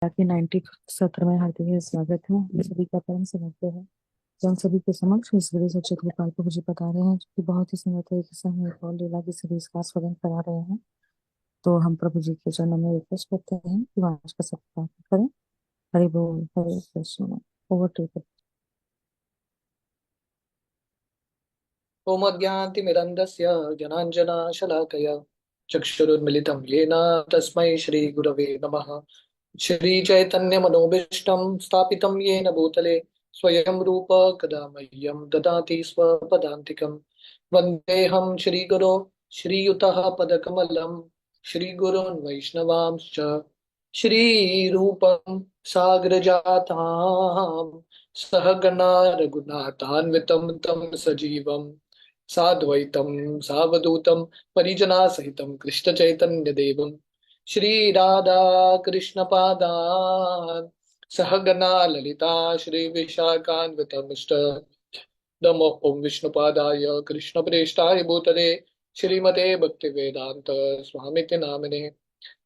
के 90 सत्र में हार्दिक स्वागत है। हम सभी का परम समझते हैं जो हम सभी के समक्ष इस वीडियो सच्चे गोपाल को मुझे बता रहे हैं, जो कि बहुत ही सुंदर तरीके से हमें एक और लीला की सीरीज का आस्वादन करा रहे हैं। तो हम प्रभु जी के चरणों में रिक्वेस्ट करते हैं कि वह आज का सब प्रार्थना करें। हरि बोल, Hare Krishna. Over to you. ओमज्ञानतिमिरन्धस्य ज्ञानाञ्जनशलाकया चक्षुरुन्मिलितं येन तस्मै श्रीगुरवे नमः। श्रीचैतन्यमनोभीष्टं स्थापितं येन भूतले स्वयं रूप कदा मह्यं ददाति स्वपदान्तिकं। वन्देऽहं श्रीगुरो श्रीयुतः पदकमलं श्रीगुरून् वैष्णवांश्च श्रीरूपं साग्रजातां सहगणा रघुनाथान्वितं तं सजीवम् साद्वैतं सावधूतं परिजनासहितं कृष्णचैतन्यदेवं श्रीराधा कृष्णपादान् सहगणा ललिता श्रीविशाखान्वितमिष्ट। नमो ओं विष्णुपादाय कृष्णप्रेष्ठाय भूतले श्रीमते भक्तिवेदान्त स्वामिति नामिने।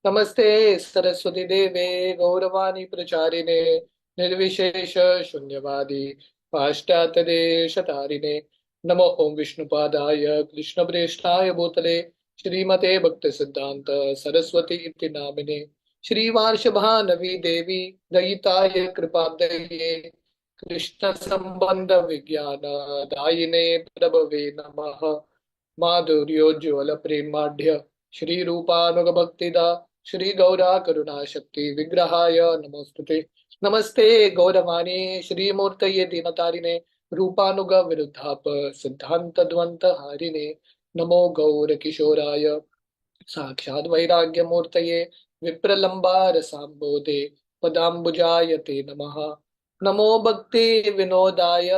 नमस्ते सरस्वती देवे गौरवाणी प्रचारिणे निर्विशेष शून्यवादी पाश्चात्य देश तारिणे। नमो ओं विष्णुपादाय कृष्णप्रेष्ठाय भूतले श्रीमते भक्ति सिद्धांत सरस्वती इति नामिने। श्रीवार्षभानवी देवी दयिताय कृपाब्धये कृष्ण संबंध विज्ञान दायिने प्रभवे नमः। माधुर्योज्वल प्रेमाढ्य श्री रूपानुग भक्तिदा श्री गौरा करुणा शक्ति विग्रहाय नमोस्तुते। नमस्ते गौरवाणी श्रीमूर्तये दीनतारिणे रूपानुग विरुद्धाप सिद्धांत द्वंत हारिणे। नमो गौर किशोराय साक्षात् वैराग्य मूर्तये विप्रलंबार सांबोधे पदाम्बुजाय ते नमः। नमो भक्ति विनोदाय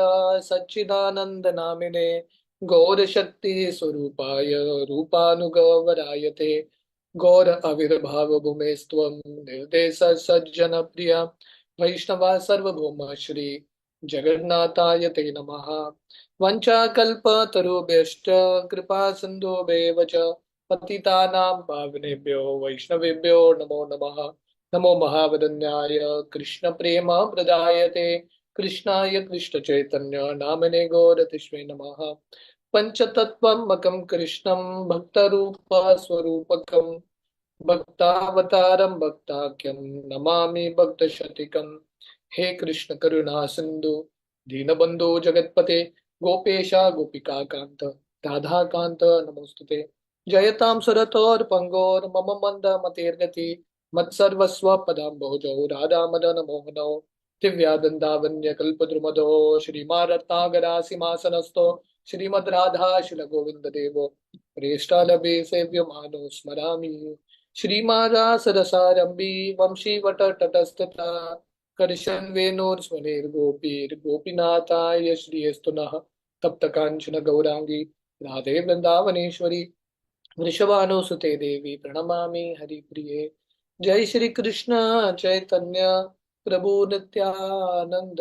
सच्चिदानंद नामिने गौर शक्ति स्वरूपाय रूपानुगवराय ते। गौर आविर्भाव भूमेस्त्वं निर्देश सज्जन प्रिय वैष्णवा सर्वभौम श्री जगन्नाथाय ते नमः। वंचाकल्पतरुभ्यश्च कृपा सिन्धुभ्येव च पतितानां पावनेभ्यो वैष्णवेभ्यो नमो नमः। नमो महावदन्याय कृष्ण प्रेम प्रदायते कृष्णाय कृष्ण चैतन्य नामने गौरतिष्वे नमः। पंचतत्त्वमकं कृष्णं भक्तरूप स्वरूपकं भक्तावतारं भक्ताख्यं नमामि भक्तशतीकम्। हे कृष्ण करुणा सिंधु दीनबंधु जगतपते गोपेशा गोपिका कांत राधा कांत नमोस्तुते। जयतां सुरतोर्पंगोर मम मंद मतेर्गति मत्सर्वस्व पदाम्भोजौ राधा मदन मोहनौ दिव्यादंदावन्य कल्पद्रुमदो श्रीमारत्नागरा सिंहासनस्थो श्रीमद् राधा शिल गोविंद देवो प्रेष्ठालभे सेव्य मानो स्मरामि। श्रीमारा सरसारंभी वंशी वट तटस्थता कर्शन वेणुर्स्वनिर्गोपीर्गोपीनाथाय श्रीयस्तु नः। तप्त कांचन गौरांगी राधे वृंदावनेश्वरी वृषभानुसुते देवी प्रणमामि हरिप्रिये। जय श्री कृष्ण चैतन्य प्रभु नित्यानंद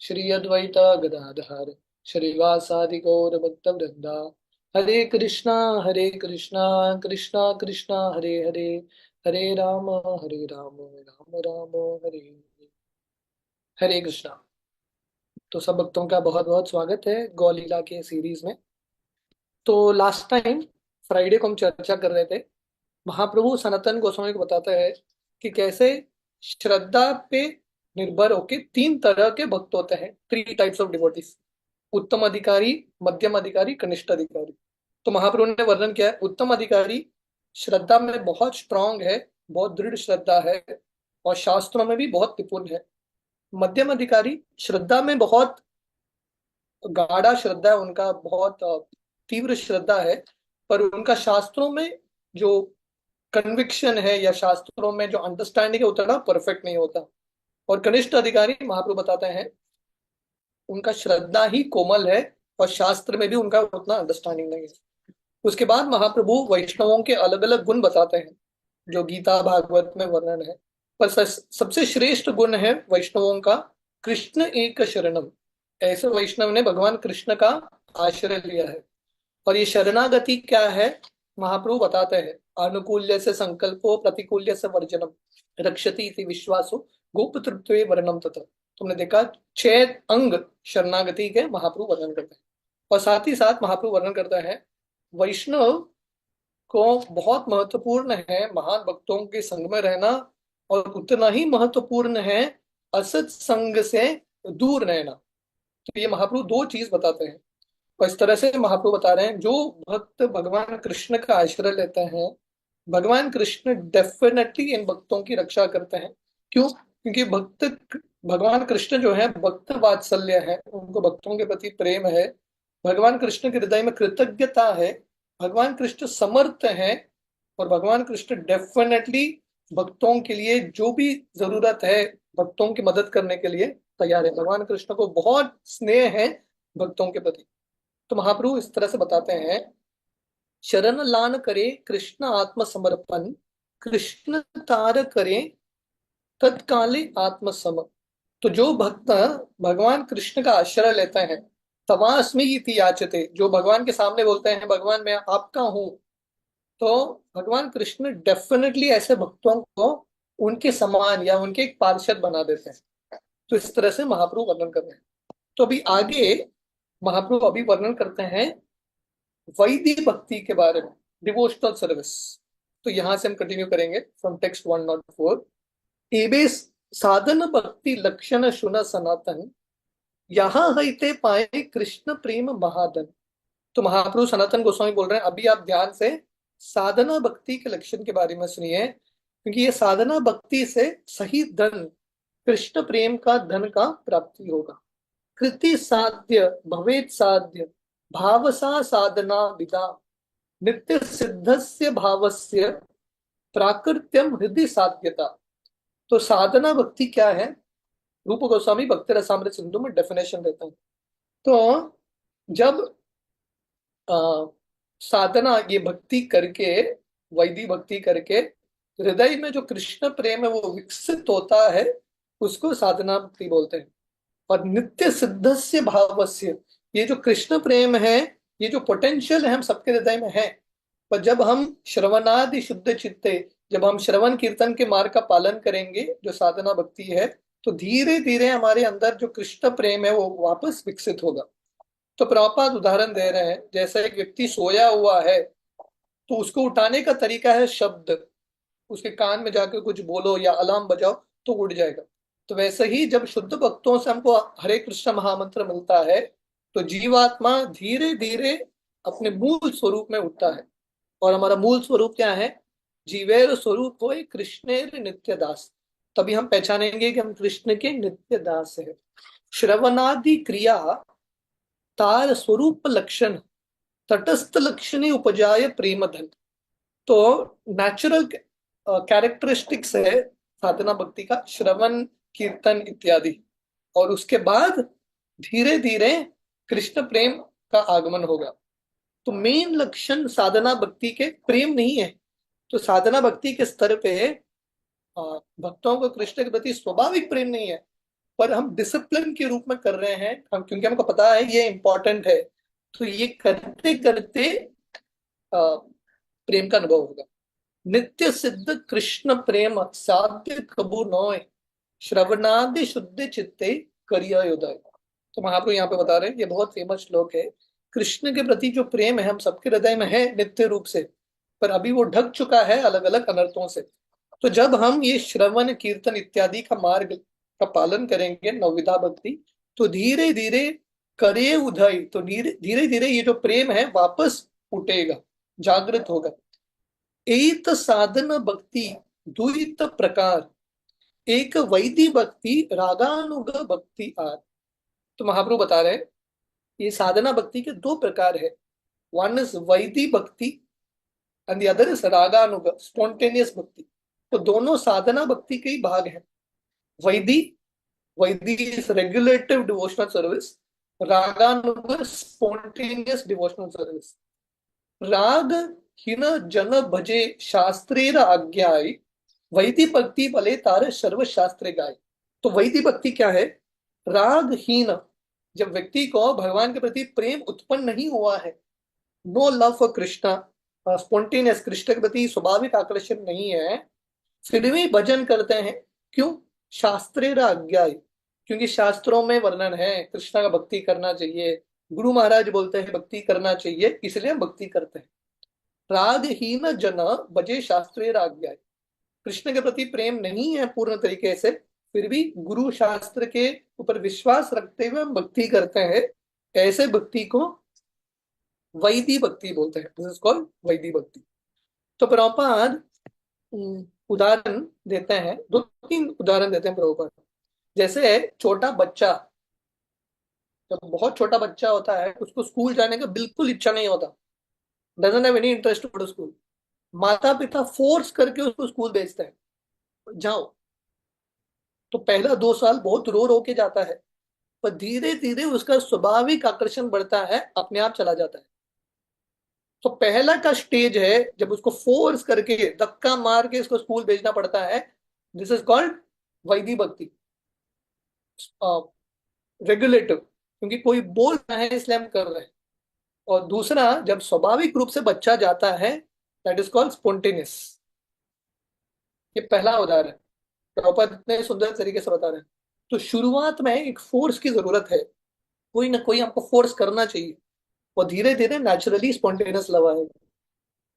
श्री अद्वैत गदाधर श्रीवासादि गौर भक्त वृंदा। हरे कृष्णा कृष्णा कृष्णा हरे हरे हरे राम राम राम हरे हरे। हरे कृष्णा। तो सब भक्तों का बहुत बहुत स्वागत है गौलीला के सीरीज में। तो लास्ट टाइम फ्राइडे को हम चर्चा कर रहे थे। महाप्रभु सनातन गोस्वामी को बताता है कि कैसे श्रद्धा पे निर्भर होके तीन तरह के भक्त होते हैं, थ्री टाइप्स ऑफ डिवोटीज। उत्तम अधिकारी, मध्यम अधिकारी, कनिष्ठ अधिकारी। तो महाप्रभु ने वर्णन किया है उत्तम अधिकारी श्रद्धा में बहुत स्ट्रांग है, बहुत दृढ़ श्रद्धा है और शास्त्रों में भी बहुत निपुण है। मध्यम अधिकारी श्रद्धा में बहुत गाढ़ा श्रद्धा है, उनका बहुत तीव्र श्रद्धा है, पर उनका शास्त्रों में जो कन्विक्शन है या शास्त्रों में जो अंडरस्टैंडिंग है उतना परफेक्ट नहीं होता। और कनिष्ठ अधिकारी महाप्रभु बताते हैं उनका श्रद्धा ही कोमल है और शास्त्र में भी उनका उतना अंडरस्टैंडिंग नहीं है। उसके बाद महाप्रभु वैष्णवों के अलग अलग गुण बताते हैं जो गीता भागवत में वर्णन है। पर सबसे श्रेष्ठ गुण है वैष्णवों का कृष्ण एक शरणम। ऐसे वैष्णव ने भगवान कृष्ण का आश्रय लिया है। और ये शरणागति क्या है महाप्रभु बताते हैं, अनुकूल्य से संकल्पो प्रतिकूल्य से वर्जनम। रक्षति इति विश्वासो गोपतृत्वे वर्णम तथा। तुमने देखा 6 अंग शरणागति के महाप्रभु वर्णन करते हैं। और साथ ही साथ महाप्रभु वर्णन करता है वैष्णव को बहुत महत्वपूर्ण है महान भक्तों के संग में रहना, और उतना ही महत्वपूर्ण है असत संग से दूर रहना। तो ये महाप्रभु दो चीज बताते हैं। और इस तरह से महाप्रभु बता रहे हैं जो भक्त भगवान कृष्ण का आश्रय लेते हैं, भगवान कृष्ण डेफिनेटली इन भक्तों की रक्षा करते हैं। क्यों? क्योंकि भक्त भगवान कृष्ण जो है भक्त वात्सल्य है, उनको भक्तों के प्रति प्रेम है, भगवान कृष्ण के हृदय में कृतज्ञता है, भगवान कृष्ण समर्थ है, और भगवान कृष्ण डेफिनेटली भक्तों के लिए जो भी जरूरत है भक्तों की मदद करने के लिए तैयार है। भगवान कृष्ण को बहुत स्नेह है भक्तों के प्रति। तो महाप्रभु इस तरह से बताते हैं शरण लान करे कृष्ण आत्म समर्पण, कृष्ण तार करे तत्काले आत्मसम। तो जो भक्त भगवान कृष्ण का आश्रय लेते हैं तवास्मि इति याचते, जो भगवान के सामने बोलते हैं भगवान मैं आपका हूं, तो भगवान कृष्ण डेफिनेटली ऐसे भक्तों को उनके समान या उनके एक पार्षद बना देते हैं। तो इस तरह से महाप्रभु वर्णन कर रहे हैं। तो अभी आगे महाप्रभु अभी वर्णन करते हैं वैदिक भक्ति के बारे में, डिवोशनल सर्विस। तो यहां से हम कंटिन्यू करेंगे फ्रॉम टेक्स्ट 104। एबे साधन भक्ति लक्षण सुन सनातन, यहाँ हईते पाए कृष्ण प्रेम महादन। तो महाप्रभु सनातन गोस्वामी बोल रहे हैं अभी आप ध्यान से साधना भक्ति के लक्षण के बारे में सुनिए, क्योंकि ये साधना भक्ति से सही धन कृष्ण प्रेम का धन का प्राप्ति होगा। कृति साध्य भवेत साध्य भावसा साधना विदा, नित्य सिद्धस्य भावस्य प्राकृत्यम हृदय साध्यता। तो साधना भक्ति क्या है? रूप गोस्वामी भक्ति रसामृत सिंधु में डेफिनेशन देते हैं। तो जब साधना ये भक्ति करके, वैदिक भक्ति करके हृदय में जो कृष्ण प्रेम है वो विकसित होता है, उसको साधना भक्ति बोलते हैं। और नित्य सिद्धस्य भावस्य, ये जो कृष्ण प्रेम है, ये जो पोटेंशियल है हम सबके हृदय में है, पर जब हम श्रवणादि शुद्ध चित्ते, जब हम श्रवण कीर्तन के मार्ग का पालन करेंगे जो साधना भक्ति है, तो धीरे धीरे हमारे अंदर जो कृष्ण प्रेम है वो वापस विकसित होगा। तो प्रभुपाद उदाहरण दे रहे हैं जैसे एक व्यक्ति सोया हुआ है तो उसको उठाने का तरीका है शब्द, उसके कान में जाकर कुछ बोलो या अलार्म बजाओ तो उठ जाएगा। तो वैसे ही जब शुद्ध भक्तों से हमको हरे कृष्ण महामंत्र मिलता है तो जीवात्मा धीरे धीरे अपने मूल स्वरूप में उठता है। और हमारा मूल स्वरूप क्या है? जीवेर स्वरूप हो कृष्णेर नित्य दास। तभी हम पहचानेंगे कि हम कृष्ण के नित्य दास है। श्रवणादि क्रिया तार स्वरूप लक्षण तटस्थ लक्षणी उपजाय प्रेम धन। तो नेचुरल कैरेक्टरिस्टिक्स है साधना भक्ति का श्रवण कीर्तन इत्यादि, और उसके बाद धीरे धीरे कृष्ण प्रेम का आगमन होगा। तो मेन लक्षण साधना भक्ति के प्रेम नहीं है। तो साधना भक्ति के स्तर पे भक्तों को कृष्ण के प्रति स्वाभाविक प्रेम नहीं है, पर हम डिसिप्लिन के रूप में कर रहे हैं हम, क्योंकि हमको पता है ये इंपॉर्टेंट है। तो ये करते करते प्रेम का अनुभव होगा। नित्य सिद्ध कृष्ण प्रेम साध्य कबू नोय, श्रवणादि शुद्ध चित्ते करिया उदय। तो महाप्रभु यहाँ पे बता रहे हैं, ये बहुत फेमस श्लोक है। कृष्ण के प्रति जो प्रेम है हम सबके हृदय में है नित्य रूप से, पर अभी वो ढक चुका है अलग अलग अनर्थों से। तो जब हम ये श्रवण कीर्तन इत्यादि का मार्ग का पालन करेंगे नवविधा भक्ति, तो धीरे धीरे करे उदय, तो धीरे धीरे ये जो प्रेम है वापस उठेगा, जागृत होगा। एक साधन भक्ति द्वित प्रकार, एक वैदी भक्ति रागानुग भक्ति आर। तो महाप्रभु बता रहे हैं ये साधना भक्ति के दो प्रकार है। वन इज वैदी भक्ति एंड द अदर इज रागानुग स्पॉन्टेनियस भक्ति। तो दोनों साधना भक्ति के ही भाग हैं। वैदी इज रेगुलेटिव डिवोशनल सर्विस, रागानुग स्पॉन्टेनियस डिवोशनल सर्विस। राग हिन जन भजे शास्त्रेर आज्ञाय, वैदिक भक्ति भले तारे सर्व शास्त्र गाय। तो वैदिक भक्ति क्या है? रागहीन, जब व्यक्ति को भगवान के प्रति प्रेम उत्पन्न नहीं हुआ है, no love for Krishna, spontaneous Krishna के प्रति स्वाभाविक आकर्षण नहीं है, फिर भी भजन करते हैं। क्यों? शास्त्रेर आज्ञा, क्योंकि शास्त्रों में वर्णन है कृष्ण का भक्ति करना चाहिए, गुरु महाराज बोलते हैं भक्ति करना चाहिए, इसलिए हम भक्ति करते हैं। रागहीन जन भजे शास्त्रेर आज्ञा, कृष्ण के प्रति प्रेम नहीं है पूर्ण तरीके से, फिर भी गुरु शास्त्र के ऊपर विश्वास रखते हुए हम भक्ति करते हैं। ऐसे भक्ति को वैदी भक्ति बोलते हैं, दिस इज कॉल्ड वैदी भक्ति। तो प्रभुपाद उदाहरण देते हैं, दो तीन उदाहरण देते हैं प्रभुपाद। जैसे छोटा बच्चा, जब बहुत छोटा बच्चा होता है उसको स्कूल जाने का बिल्कुल इच्छा नहीं होता, doesn't have any interest to go to school. माता पिता फोर्स करके उसको स्कूल भेजते हैं, जाओ। तो पहला 2 साल बहुत रो रो के जाता है, पर धीरे धीरे उसका स्वाभाविक आकर्षण बढ़ता है, अपने आप चला जाता है। तो पहला का स्टेज है जब उसको फोर्स करके धक्का मार के इसको स्कूल भेजना पड़ता है, दिस इज कॉल्ड वैदी भक्ति, रेगुलेटिव, क्योंकि कोई बोल रहा है इसलिए हम कर रहे हैं। और दूसरा, जब स्वाभाविक रूप से बच्चा जाता है, दैट इज कॉल्ड स्पॉन्टेनियस। ये पहला उदाहरण प्रभुपाद इतने सुंदर तरीके से बता रहे हैं। तो शुरुआत में एक फोर्स की जरूरत है, कोई ना कोई आपको फोर्स करना चाहिए, और धीरे धीरे नेचुरली स्पॉन्टेनियस लव आएगा।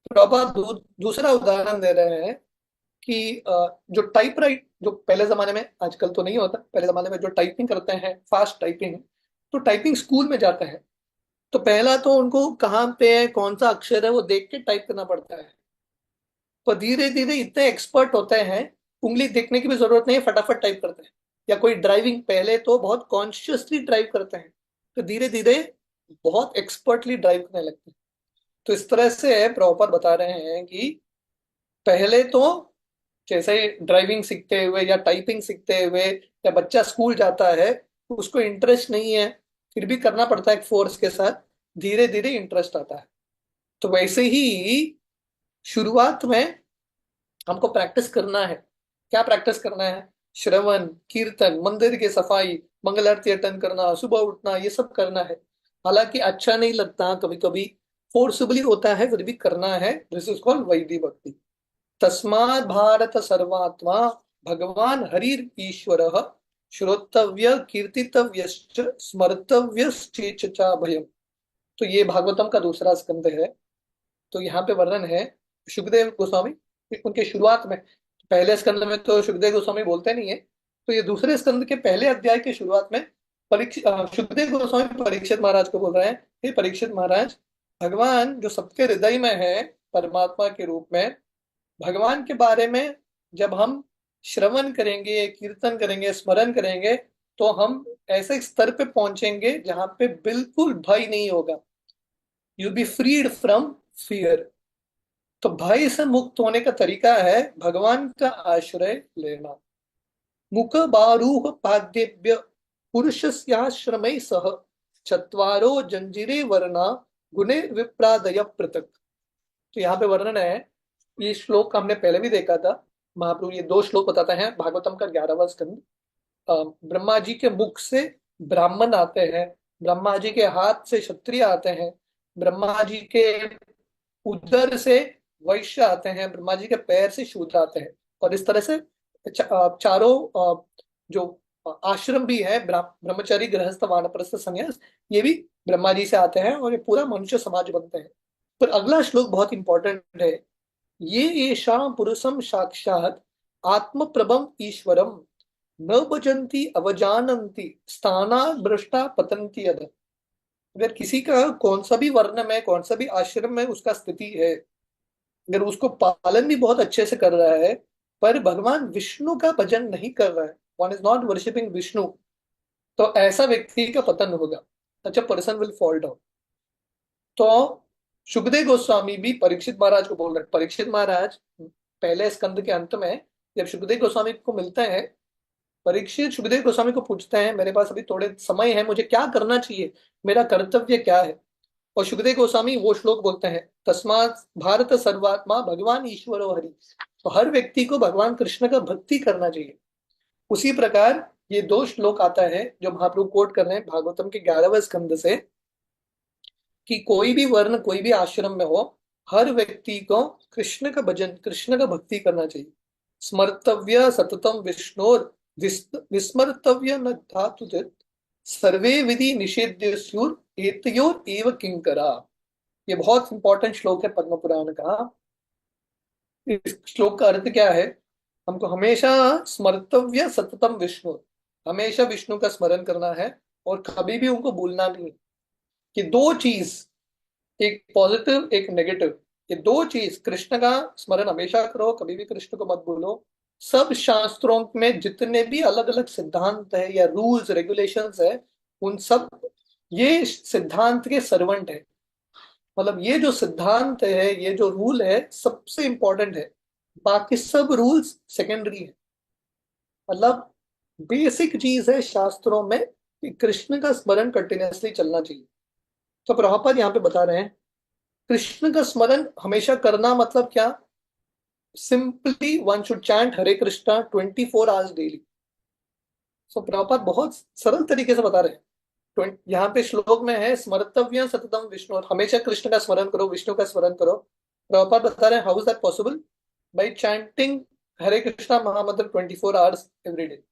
प्रभुपाद दूसरा उदाहरण दे रहे हैं कि जो टाइप राइट, जो पहले जमाने में, आजकल तो नहीं होता, पहले जमाने में जो टाइपिंग करते हैं फास्ट टाइपिंग, तो टाइपिंग स्कूल में जाते हैं, तो पहला तो उनको कहाँ पे है कौन सा अक्षर है वो देख के टाइप करना पड़ता है। तो धीरे धीरे इतने एक्सपर्ट होते हैं, उंगली देखने की भी जरूरत नहीं है, फटाफट टाइप करते हैं। या कोई ड्राइविंग, पहले तो बहुत कॉन्शियसली ड्राइव करते हैं, तो धीरे धीरे बहुत एक्सपर्टली ड्राइव करने लगते हैं। तो इस तरह से प्रॉपर बता रहे हैं कि पहले तो जैसे ड्राइविंग सीखते हुए या टाइपिंग सीखते हुए, या बच्चा स्कूल जाता है, उसको इंटरेस्ट नहीं है, फिर भी करना पड़ता है फोर्स के साथ, धीरे धीरे इंटरेस्ट आता है। तो वैसे ही शुरुआत में हमको प्रैक्टिस करना है। क्या प्रैक्टिस करना है? श्रवण कीर्तन, मंदिर की सफाई, मंगल आरती अटेंड करना, सुबह उठना, ये सब करना है। हालांकि अच्छा नहीं लगता, कभी कभी फोर्सबली होता है, फिर भी करना है। दिस इज कॉल्ड वैदिक भक्ति। तस्मात् भारत सर्वात्मा भगवान हरिर ईश्वर श्रोतव्य कीर्तितव्यश्च स्मर्तव्यश्चेच च भयम। तो ये भागवतम का दूसरा स्कंद है। तो यहाँ पे वर्णन है सुखदेव गोस्वामी, उनके शुरुआत में, पहले स्कंद में तो सुखदेव गोस्वामी बोलते नहीं है, तो ये दूसरे स्कंद के पहले अध्याय की शुरुआत में परीक्षित, सुखदेव गोस्वामी परीक्षित महाराज को बोल रहे हैं, हे परीक्षित महाराज, भगवान जो सबके हृदय में है परमात्मा के रूप में, भगवान के बारे में जब हम श्रवण करेंगे, कीर्तन करेंगे, स्मरण करेंगे, तो हम ऐसे स्तर पे पहुंचेंगे जहां पे बिल्कुल भय नहीं होगा। You be freed from fear. तो भय से मुक्त होने का तरीका है भगवान का आश्रय लेना। मुख बारूह पाद्यभ्य पुरुषस्याश्रमै सह चत्वारो जंजीरे वर्णा गुणे विप्रादय पृथक। तो यहाँ पे वर्णन है, ये श्लोक हमने पहले भी देखा था। महाप्रभु ये 2 श्लोक बताते हैं भागवतम का 11वां स्कंद। ब्रह्मा जी के मुख से ब्राह्मण आते हैं, ब्रह्मा जी के हाथ से क्षत्रिय आते हैं, ब्रह्मा जी के उधर से वैश्य आते हैं, ब्रह्मा जी के पैर से शूद्र आते हैं। और इस तरह से चारों जो आश्रम भी है, ब्रह्मचारी गृहस्थ वानप्रस्थ संन्यास, ये भी ब्रह्मा जी से आते हैं, और ये पूरा मनुष्य समाज बनते हैं। पर अगला श्लोक बहुत इंपॉर्टेंट है। ये येषां पुरुषम साक्षात आत्म प्रभम ईश्वरम न भजन्ति अवजानन्ति स्थाना भ्रष्टा पतन्ति अध। अगर किसी का कौन सा भी वर्ण में, कौन सा भी आश्रम में उसका स्थिति है, अगर उसको पालन भी बहुत अच्छे से कर रहा है, पर भगवान विष्णु का भजन नहीं कर रहा है, one is not worshipping Vishnu, तो ऐसा व्यक्ति का पतन होगा, such a person will fall down. तो सुखदेव गोस्वामी भी परीक्षित महाराज को बोल रहे हैं। परीक्षित महाराज पहले स्कंद के अंत में जब सुखदेव गोस्वामी को मिलते हैं, परीक्षित सुखदेव गोस्वामी को पूछते हैं, मेरे पास अभी थोड़े समय है, मुझे क्या करना चाहिए, मेरा कर्तव्य क्या है? और सुखदेव गोस्वामी वो श्लोक बोलते हैं, तस्मात् भारत सर्वात्मा भगवान ईश्वरो हरि। तो हर व्यक्ति को भगवान कृष्ण का भक्ति करना चाहिए। उसी प्रकार ये 2 श्लोक आता है जो महाप्रभु कोट कर रहे हैं भागवतम के 11वें स्कंद से, कि कोई भी वर्ण, कोई भी आश्रम में हो, हर व्यक्ति को कृष्ण का भजन, कृष्ण का भक्ति करना चाहिए। स्मर्तव्य सततम विष्णोर विस्मर्तव्य न धातु सर्वे विधि निषेध्य स्युर एतयोर एव किंकरा। ये बहुत इंपॉर्टेंट श्लोक है पद्म पुराण का। इस श्लोक का अर्थ क्या है? हमको हमेशा स्मर्तव्य सततम विष्णु, हमेशा विष्णु का स्मरण करना है और कभी भी उनको भूलना नहीं। कि दो चीज, एक पॉजिटिव एक नेगेटिव, ये दो चीज, कृष्ण का स्मरण हमेशा करो, कभी भी कृष्ण को मत भूलो। सब शास्त्रों में जितने भी अलग अलग सिद्धांत है या रूल्स रेगुलेशंस है, उन सब ये सिद्धांत के सर्वेंट है। मतलब ये जो सिद्धांत है, ये जो रूल है, सबसे इंपॉर्टेंट है। बाकी सब रूल्स सेकेंडरी है। मतलब बेसिक चीज है शास्त्रों में कि कृष्ण का स्मरण कंटिन्यूअसली चलना चाहिए। तो प्रभुपाद यहाँ पे बता रहे हैं कृष्ण का स्मरण हमेशा करना मतलब क्या? Simply one should chant Hare Krishna 24 hours daily. So Prabhupada बहुत सरल तरीके से बता रहे हैं। यहाँ पे श्लोक में है स्मर्तव्य सततम विष्णु, और हमेशा कृष्ण का स्मरण करो, विष्णु का स्मरण करो। प्रभुपाद बता रहे हैं how is that possible? By chanting Hare Krishna महामंत्र 24 आवर्स एवरी डे,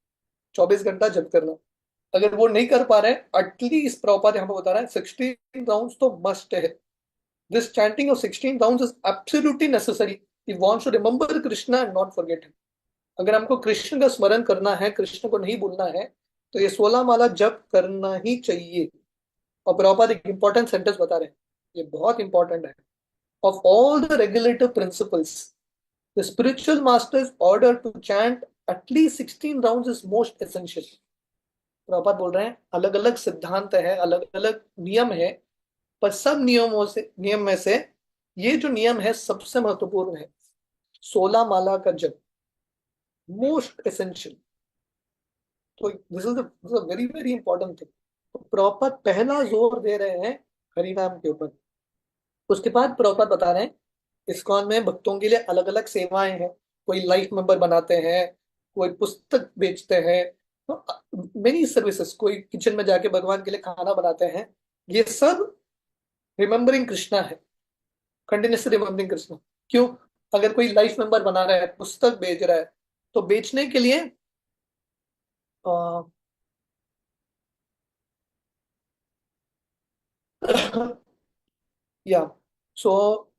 24 घंटा जप करना। अगर वो नहीं कर पा रहे हैं, एटलीस्ट प्रभुपाद यहाँ पे बता रहे हैं 16 राउंड्स तो मस्ट है। This chanting of 16 rounds is absolutely necessary if wants to remember Krishna and not forget him. अगर हमको कृष्ण का स्मरण करना है, कृष्ण को नहीं भूलना है, तो ये 16 माला जप करना ही चाहिए। और प्रभुपाद एक इंपॉर्टेंट सेंटेंस बता रहे हैं, ये बहुत इंपॉर्टेंट है। Of all the regulative principles the spiritual masters order to chant at least 16 rounds is most essential. Prabhupada बोल रहे हैं अलग अलग सिद्धांत है, अलग अलग नियम है, पर सब नियम में से ये जो नियम है सबसे महत्वपूर्ण है, 16 माला का जप, मोस्ट एसेंशियल। तो this is a very very important thing. तो प्रॉपर पहला जोर दे रहे हैं हरिनाम के ऊपर। उसके बाद प्रॉपर बता रहे हैं इस्कॉन में भक्तों के लिए अलग अलग सेवाएं हैं। कोई लाइफ मेंबर बनाते हैं, कोई पुस्तक बेचते हैं, तो मेनी सर्विसेज, कोई किचन में जाके भगवान के लिए खाना बनाते हैं। ये सब रिमेम्बरिंग कृष्णा है, कंटिन्यूसली रिमेम्बरिंग कृष्णा। क्यों? अगर कोई लाइफ मेंबर बना रहा है, पुस्तक बेच रहा है, तो बेचने के लिए या सो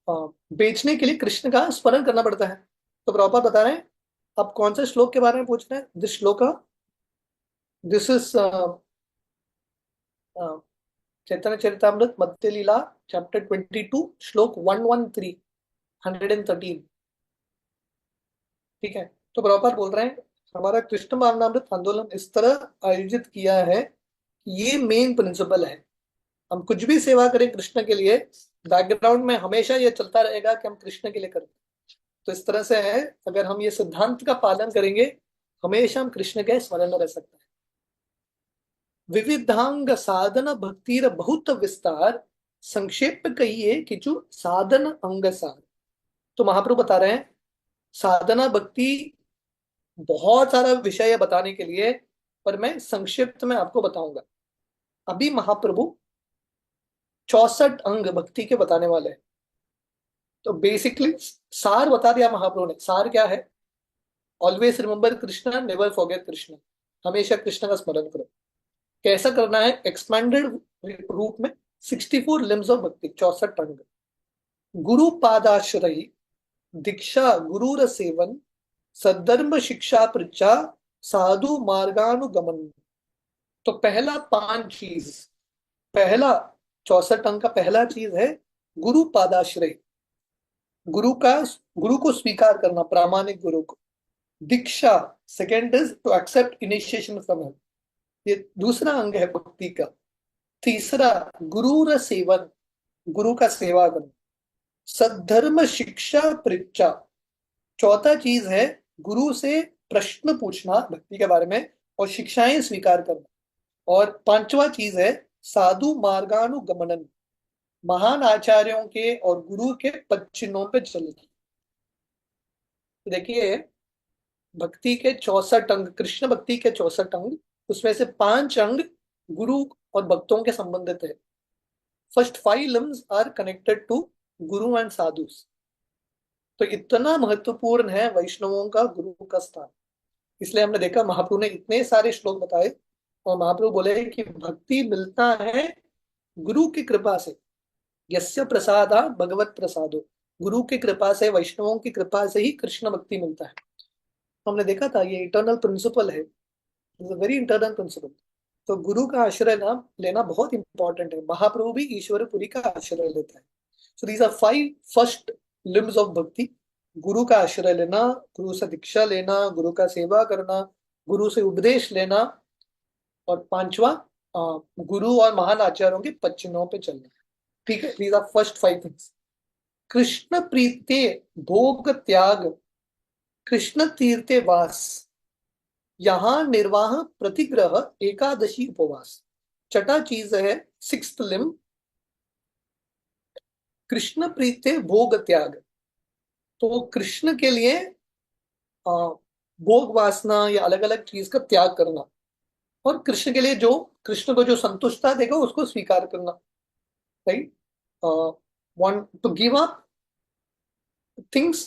बेचने के लिए कृष्ण का स्मरण करना पड़ता है। तो प्रभुपाद बता रहे हैं, अब कौन से श्लोक के बारे में पूछ रहे हैं? दिस श्लोक, this is Chaitanya Charitamrita Madhya Leela chapter 22 श्लोक 113, 113। ठीक है। तो प्रभुपाद बोल रहे हैं हमारा कृष्ण भावनामृत आंदोलन इस तरह आयोजित किया है कि ये मेन प्रिंसिपल है। हम कुछ भी सेवा करें कृष्ण के लिए, बैकग्राउंड में हमेशा ये चलता रहेगा कि हम कृष्ण के लिए करें। तो इस तरह से है, अगर हम ये सिद्धांत का पालन करेंगे, हमेशा हम कृष्ण के स्मरण में रह सकते हैं। विविधांग साधन भक्तिर बहुत विस्तार, संक्षेप में कहिए कि जो साधन अंग सार। तो महाप्रभु बता रहे हैं साधना भक्ति बहुत सारा विषय है बताने के लिए, पर मैं संक्षिप्त में आपको बताऊंगा। अभी महाप्रभु 64 अंग भक्ति के बताने वाले हैं। तो बेसिकली सार बता दिया महाप्रभु ने। सार क्या है? Always remember Krishna, never forget Krishna. हमेशा कृष्ण का स्मरण करो। कैसा करना है? एक्सपैंडेड रूप में 64 लिम्स ऑफ भक्ति, 64 अंग। गुरु पादाश्रयी, दीक्षा गुरुर सेवन, सद्धर्म शिक्षा पृच्छा, साधु मार्गानुगमन। तो पहला 5 चीज, पहला 64 अंग का पहला चीज है गुरु पादाश्रय, गुरु का, गुरु को स्वीकार करना, प्रामाणिक गुरु को। दीक्षा, second is to accept initiation from him, ये दूसरा अंग है भक्ति का। तीसरा गुरु सेवन, गुरु का सेवा करना। सद्धर्म शिक्षा परीक्षा, चौथा चीज है गुरु से प्रश्न पूछना भक्ति के बारे में और शिक्षाएं स्वीकार करना। और पांचवा चीज है साधु मार्गानुगमनन, महान आचार्यों के और गुरु के पद चिन्हों पे चलना। देखिए भक्ति के 64 अंग, कृष्ण भक्ति के 64 अंग, उसमें से 5 अंग गुरु और भक्तों के संबंधित है। First 5 limbs are connected to guru and sadhus. तो इतना महत्वपूर्ण है वैष्णवों का गुरु का स्थान। इसलिए हमने देखा महाप्रभु ने इतने सारे श्लोक बताए, और महाप्रभु बोले कि भक्ति मिलता है गुरु की कृपा से। यस्य प्रसादा भगवत प्रसादो, गुरु की कृपा से, वैष्णवों की कृपा से ही कृष्ण भक्ति मिलता है। तो हमने देखा था ये इटर्नल प्रिंसिपल है, वेरी इंटरनल प्रिंसिपल। तो गुरु का आश्रय नाम लेना बहुत इंपॉर्टेंट है। महाप्रभु भी ईश्वरपुरी का आश्रय लेता है। So these are 5 first limbs of bhakti. गुरु का आश्रय लेना, गुरु से दीक्षा लेना, गुरु का सेवा करना, गुरु से उपदेश लेना, और पांचवा गुरु और महान आचार्यों के पच्चीनों पे चलना। ठीक है, these are first 5 things. Krishna प्रीते भोग त्याग, कृष्ण तीर्थे वास, यहां निर्वाह प्रतिग्रह, एकादशी उपवास। छठा चीज है, सिक्स्थ लिम, कृष्ण प्रीते भोग त्याग। तो कृष्ण के लिए आ, भोग वासना या अलग अलग चीज का त्याग करना, और कृष्ण के लिए जो, कृष्ण को जो संतुष्टता देगा उसको स्वीकार करना। Right, want to give up things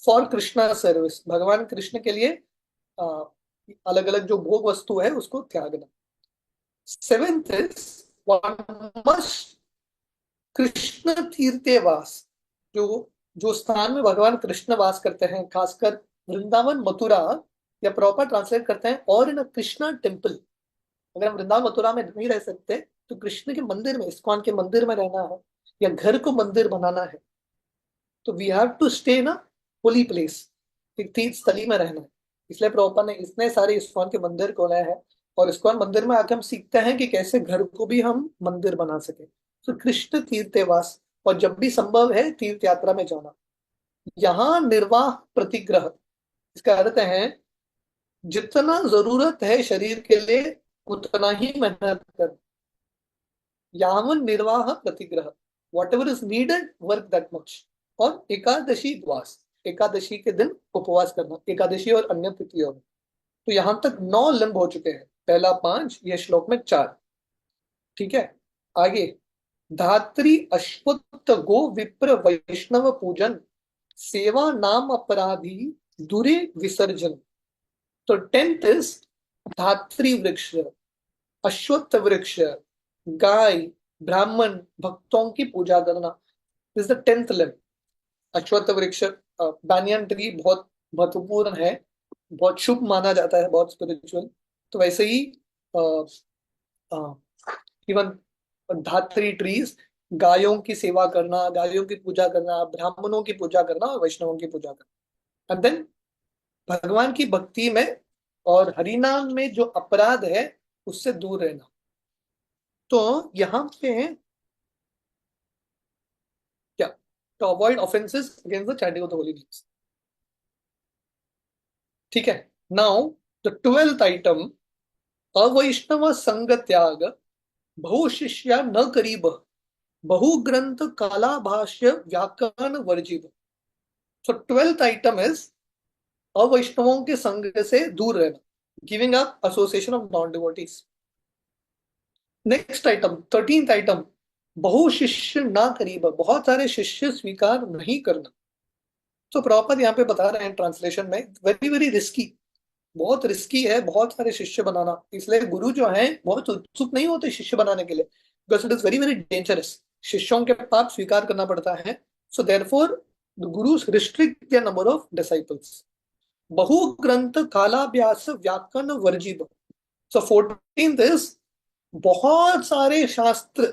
for Krishna service, भगवान कृष्ण के लिए अलग अलग जो भोग वस्तु है उसको त्यागना। Seventh is one must Krishna तीर्थे वास, जो जो स्थान में भगवान कृष्ण वास करते हैं, खासकर वृंदावन मथुरा, या प्रॉपर ट्रांसलेट करते हैं और इन कृष्णा टेम्पल। अगर हम वृंदावन मथुरा में नहीं रह सकते तो कृष्ण के मंदिर में, इस्कॉन के मंदिर में रहना है, या घर को मंदिर बनाना है, तो we have to stay in a holy place, एक तीर्थ स्थली में रहना है। इसलिए प्रभुपाद ने इतने सारे इस्कॉन के मंदिर खोले हैं, और इस्कॉन मंदिर में आके हम सीखते हैं कि कैसे घर को भी हम मंदिर बना सके। तो कृष्ण तीर्थवास, और जब भी संभव है तीर्थ यात्रा में जाना। यहाँ निर्वाह प्रतिग्रह, इसका अर्थ है जितना जरूरत है शरीर के लिए उतना ही मेहनत कर। यावन निर्वाह प्रतिग्रह, whatever is needed work that much. और एकादशी उपवास, एकादशी के दिन उपवास करना, एकादशी और अन्य तिथियों में। तो यहां तक 9 लिंब हो चुके हैं, पहला 5, ये श्लोक में 4। ठीक है, आगे, धात्री अश्वत्थ गो विप्र वैष्णव पूजन, सेवा नाम अपराधी दूरे विसर्जन। तो 10th इज धात्री वृक्ष, अश्वत्थ वृक्ष, गाय, ब्राह्मण, भक्तों की पूजा करना, इज द 10th लिंब। अश्वत्थ वृक्ष, banyan ट्री बहुत महत्वपूर्ण है, बहुत शुभ माना जाता है, बहुत स्पिरिचुअल। तो वैसे ही इवन धात्री ट्रीज, गायों की सेवा करना, गायों की पूजा करना, ब्राह्मणों की पूजा करना, और वैष्णवों की पूजा करना। एंड देन भगवान की भक्ति में और हरिनाम में जो अपराध है उससे दूर रहना। तो यहाँ पे क्या, to avoid offences against the chanting of the holy names. ठीक है, नाउ द 12th आइटम, अवैष्णव संग त्याग, बहु शिष्या न करीब, बहु ग्रंथ काला भाष्य व्याकरण वर्जित। सो 12th आइटम इज अवैष्णवों के संग से दूर रहना, giving up association of non devotees. Next item, 13th item, बहु शिष्य ना करीब, बहुत सारे शिष्य स्वीकार नहीं करना। तो प्रॉपर यहाँ पे बता रहे हैं ट्रांसलेशन में, वेरी वेरी रिस्की, बहुत रिस्की है बहुत सारे शिष्य बनाना। इसलिए गुरु जो है बहुत उत्सुक नहीं होते शिष्य बनाने के लिए, because it is very very dangerous. शिष्यों के पाप स्वीकार करना पड़ता है। So therefore the gurus restrict the number of disciples. बहु ग्रंथ कालाभ्यास व्याकरण वर्जित। सो 14th इज बहुत सारे शास्त्र,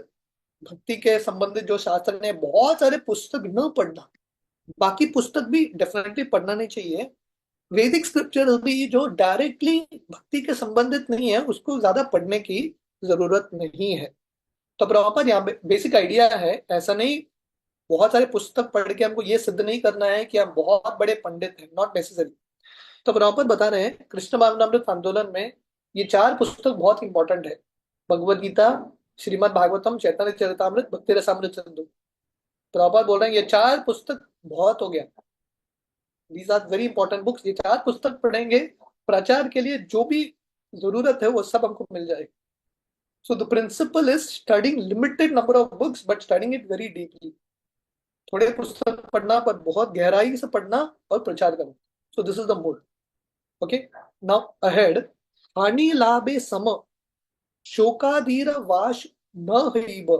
भक्ति के संबंधित जो शास्त्र ने, बहुत सारे पुस्तक न पढ़ना। बाकी पुस्तक भी डेफिनेटली पढ़ना नहीं चाहिए, वैदिक स्क्रिप्चर भी जो डायरेक्टली भक्ति के संबंधित नहीं है उसको ज्यादा पढ़ने की जरूरत नहीं है। तो प्रॉपर यहाँ बेसिक आइडिया है, ऐसा नहीं बहुत सारे पुस्तक पढ़ के हमको ये सिद्ध नहीं करना है कि हम बहुत बड़े पंडित हैं, नॉट नेसेसरी। तो प्रॉपर बता रहे हैं कृष्ण भावनामृत आंदोलन में ये 4 पुस्तक बहुत इंपॉर्टेंट है, भगवद गीता, श्रीमद् भागवतम, चैतन्य चरितामृत, भक्ति रसामृत सिंधु। प्रॉपर बोल रहे हैं ये 4 पुस्तक बहुत हो गया, these are very important books. ये 4 पुस्तक पढ़ेंगे, प्रचार के लिए जो भी जरूरत है वो सब हमको मिल जाएगी। So the principle is studying limited number of books but studying it very deeply. थोड़े पुस्तक पढ़ना पर बहुत गहराई से पढ़ना और प्रचार करना। So this is the mode. Okay, now ahead. हानि लाभे सम शोकाधीर वाश न हईब,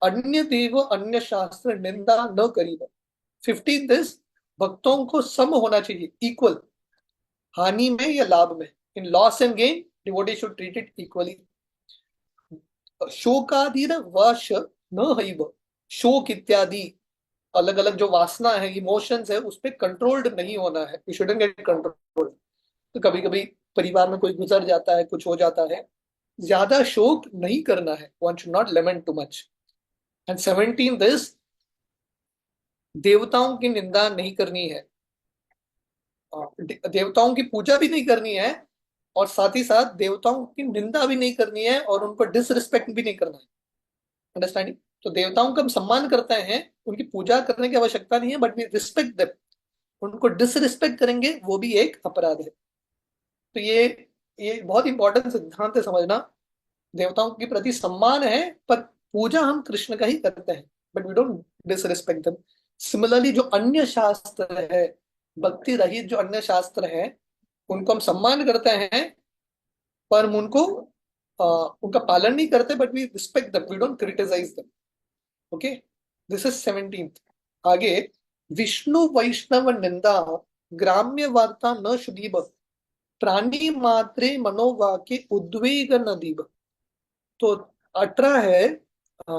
अन्य देव अन्य शास्त्र निंदा न करीब। 15 दिस, भक्तों को सम होना चाहिए, इक्वल, हानि में या लाभ में। In loss and gain devotee should treat it equally. शोकाधीर वश न हईब, शोक इत्यादि अलग अलग जो वासना है, इमोशंस है, उस पर कंट्रोल्ड नहीं होना है। We shouldn't get control. तो कभी कभी परिवार में कोई गुजर जाता है, कुछ हो जाता है, ज्यादा शोक नहीं करना है। One should not lament too much. And 17 this, देवताओं की निंदा नहीं करनी है, देवताओं की पूजा भी नहीं करनी है, और साथ ही साथ देवताओं की निंदा भी नहीं करनी है, और उनको डिसरिस्पेक्ट भी नहीं करना है। अंडरस्टैंडिंग? तो देवताओं का हम सम्मान करते हैं, उनकी पूजा करने की आवश्यकता नहीं है, बट वी रिस्पेक्ट देम। उनको डिसरिस्पेक्ट करेंगे वो भी एक अपराध है। तो ये बहुत इंपॉर्टेंट सिद्धांत है समझना। देवताओं के प्रति सम्मान है, पर पूजा हम कृष्ण का ही करते हैं, but we don't disrespect them. Similarly जो अन्य शास्त्र है, भक्ति रहित जो अन्य शास्त्र है, उनको हम सम्मान करते हैं, पर हम उनको उनका पालन नहीं करते, but we respect them, we don't criticise them. Okay, this is 17th। आगे, विष्णु वैष्णव निंदा ग्राम्य वार्ता न शुदीब, प्राणी मात्रे मनोवाक्य उद्वेग न दीब। तो 18 है, अ,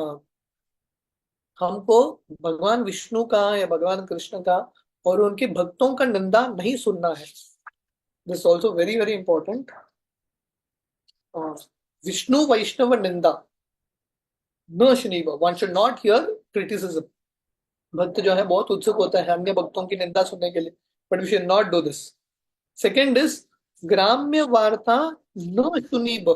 हमको भगवान विष्णु का या भगवान कृष्ण का और उनके भक्तों का निंदा नहीं सुनना है। This also very very important. Vishnu Vaishnava निंदा न शुनीब, one should not hear criticism. भक्त जो है बहुत उत्सुक होता है अन्य भक्तों की निंदा सुनने के लिए, but we should not do this. Second is ग्राम्य वार्ता न सुनीब।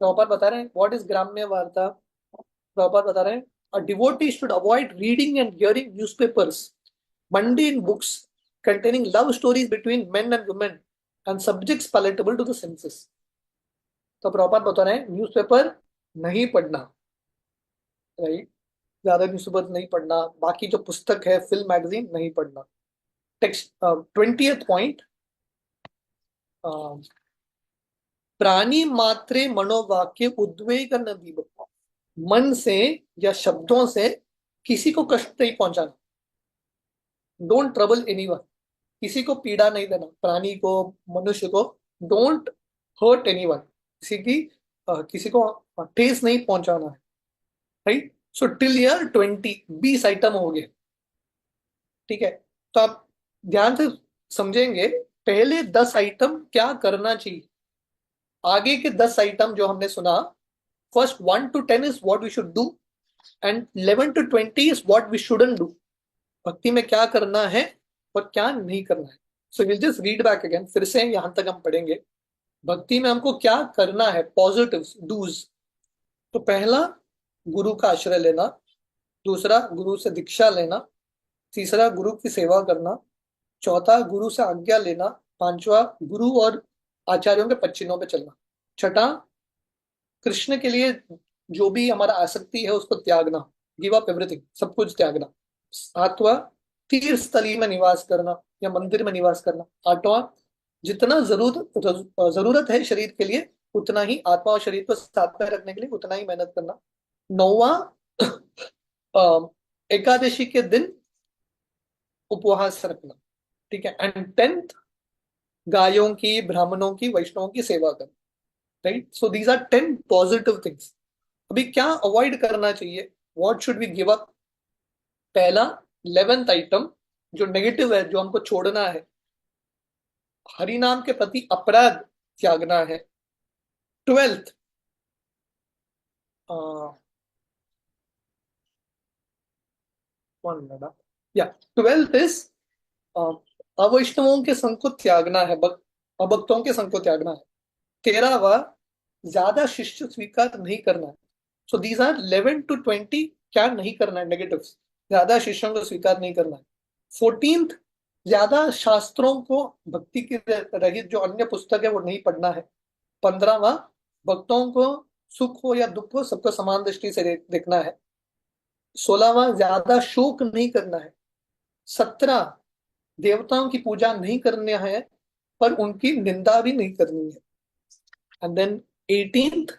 प्रभुपाद बता रहे हैं व्हाट इज ग्राम्य वार्ता। प्रभुपाद बता रहे हैं a devotee should avoid reading and hearing newspapers, mundane books containing love stories between men and women and subjects palatable to the senses। तो प्रभुपाद बता रहे हैं न्यूज़पेपर नहीं पढ़ना, राइट? ज्यादा न्यूज़पेपर नहीं पढ़ना, बाकी जो पुस्तक है, फिल्म मैगजीन नहीं पढ़ना। टेक्स्ट 20th पॉइंट, प्राणी मात्रे मनोवाक्य उद्वेग न दीब। मन से या शब्दों से किसी को कष्ट नहीं पहुंचाना। डोंट ट्रबल एनीवन, किसी को पीड़ा नहीं देना, प्राणी को, मनुष्य को। डोंट हर्ट एनीवन, किसी को ठेस नहीं पहुंचाना है, right? So till year 20 20 item हो गए, ठीक है? तो आप ध्यान से समझेंगे, पहले 10 आइटम क्या करना चाहिए, आगे के 10 आइटम जो हमने सुना, first 1 to 10 is what we should do, and 11 to 20 is what we shouldn't do. Bhakti में क्या करना है और क्या नहीं करना है। So will just read back again, फिर से यहां तक हम पढ़ेंगे। भक्ति में हमको क्या करना है, पॉजिटिव डूज। तो पहला, गुरु का आश्रय लेना। दूसरा, गुरु से दीक्षा लेना। तीसरा, गुरु की सेवा करना। चौथा, गुरु से आज्ञा लेना। पांचवा, गुरु और आचार्यों के पच्चिनों पे चलना। छठा, कृष्ण के लिए जो भी हमारा आसक्ति है उसको त्यागना, गिव अप एवरीथिंग, सब कुछ त्यागना। सातवां, तीर्थ स्थली में निवास करना या मंदिर में निवास करना। आठवां, जितना जरूरत है शरीर के लिए उतना ही, आत्मा और शरीर को साथ में रखने के लिए उतना ही मेहनत करना। नौवां, एकादशी के दिन उपवास रखना, ठीक है? एंड 10th, गायों की, ब्राह्मणों की, वैष्णवों की सेवा करना, right? So these are 10 positive things. अभी क्या अवॉइड करना चाहिए, what should we give up? पहला, 11th आइटम जो नेगेटिव है, जो हमको छोड़ना है, हरि नाम के प्रति अपराध त्यागना है। 12th, वन मिनट, या 12th इज अवैष्णवों के संग को त्यागना है, अभक्तों के संग को त्यागना है। 13वां, ज्यादा शिष्य स्वीकार नहीं करना है। सो दीज आर 11 to 20 क्या नहीं करना है, नेगेटिव। ज्यादा शिष्यों को स्वीकार नहीं करना है। 14th, ज्यादा शास्त्रों को, भक्ति की रहित जो अन्य पुस्तक है वो नहीं पढ़ना है। 15वां, भक्तों को सुख हो या दुख हो सबको समान दृष्टि से देखना है। 16वां, ज्यादा शोक नहीं करना है। 17, देवताओं की पूजा नहीं करनी है पर उनकी निंदा भी नहीं करनी है। एंड देन 18,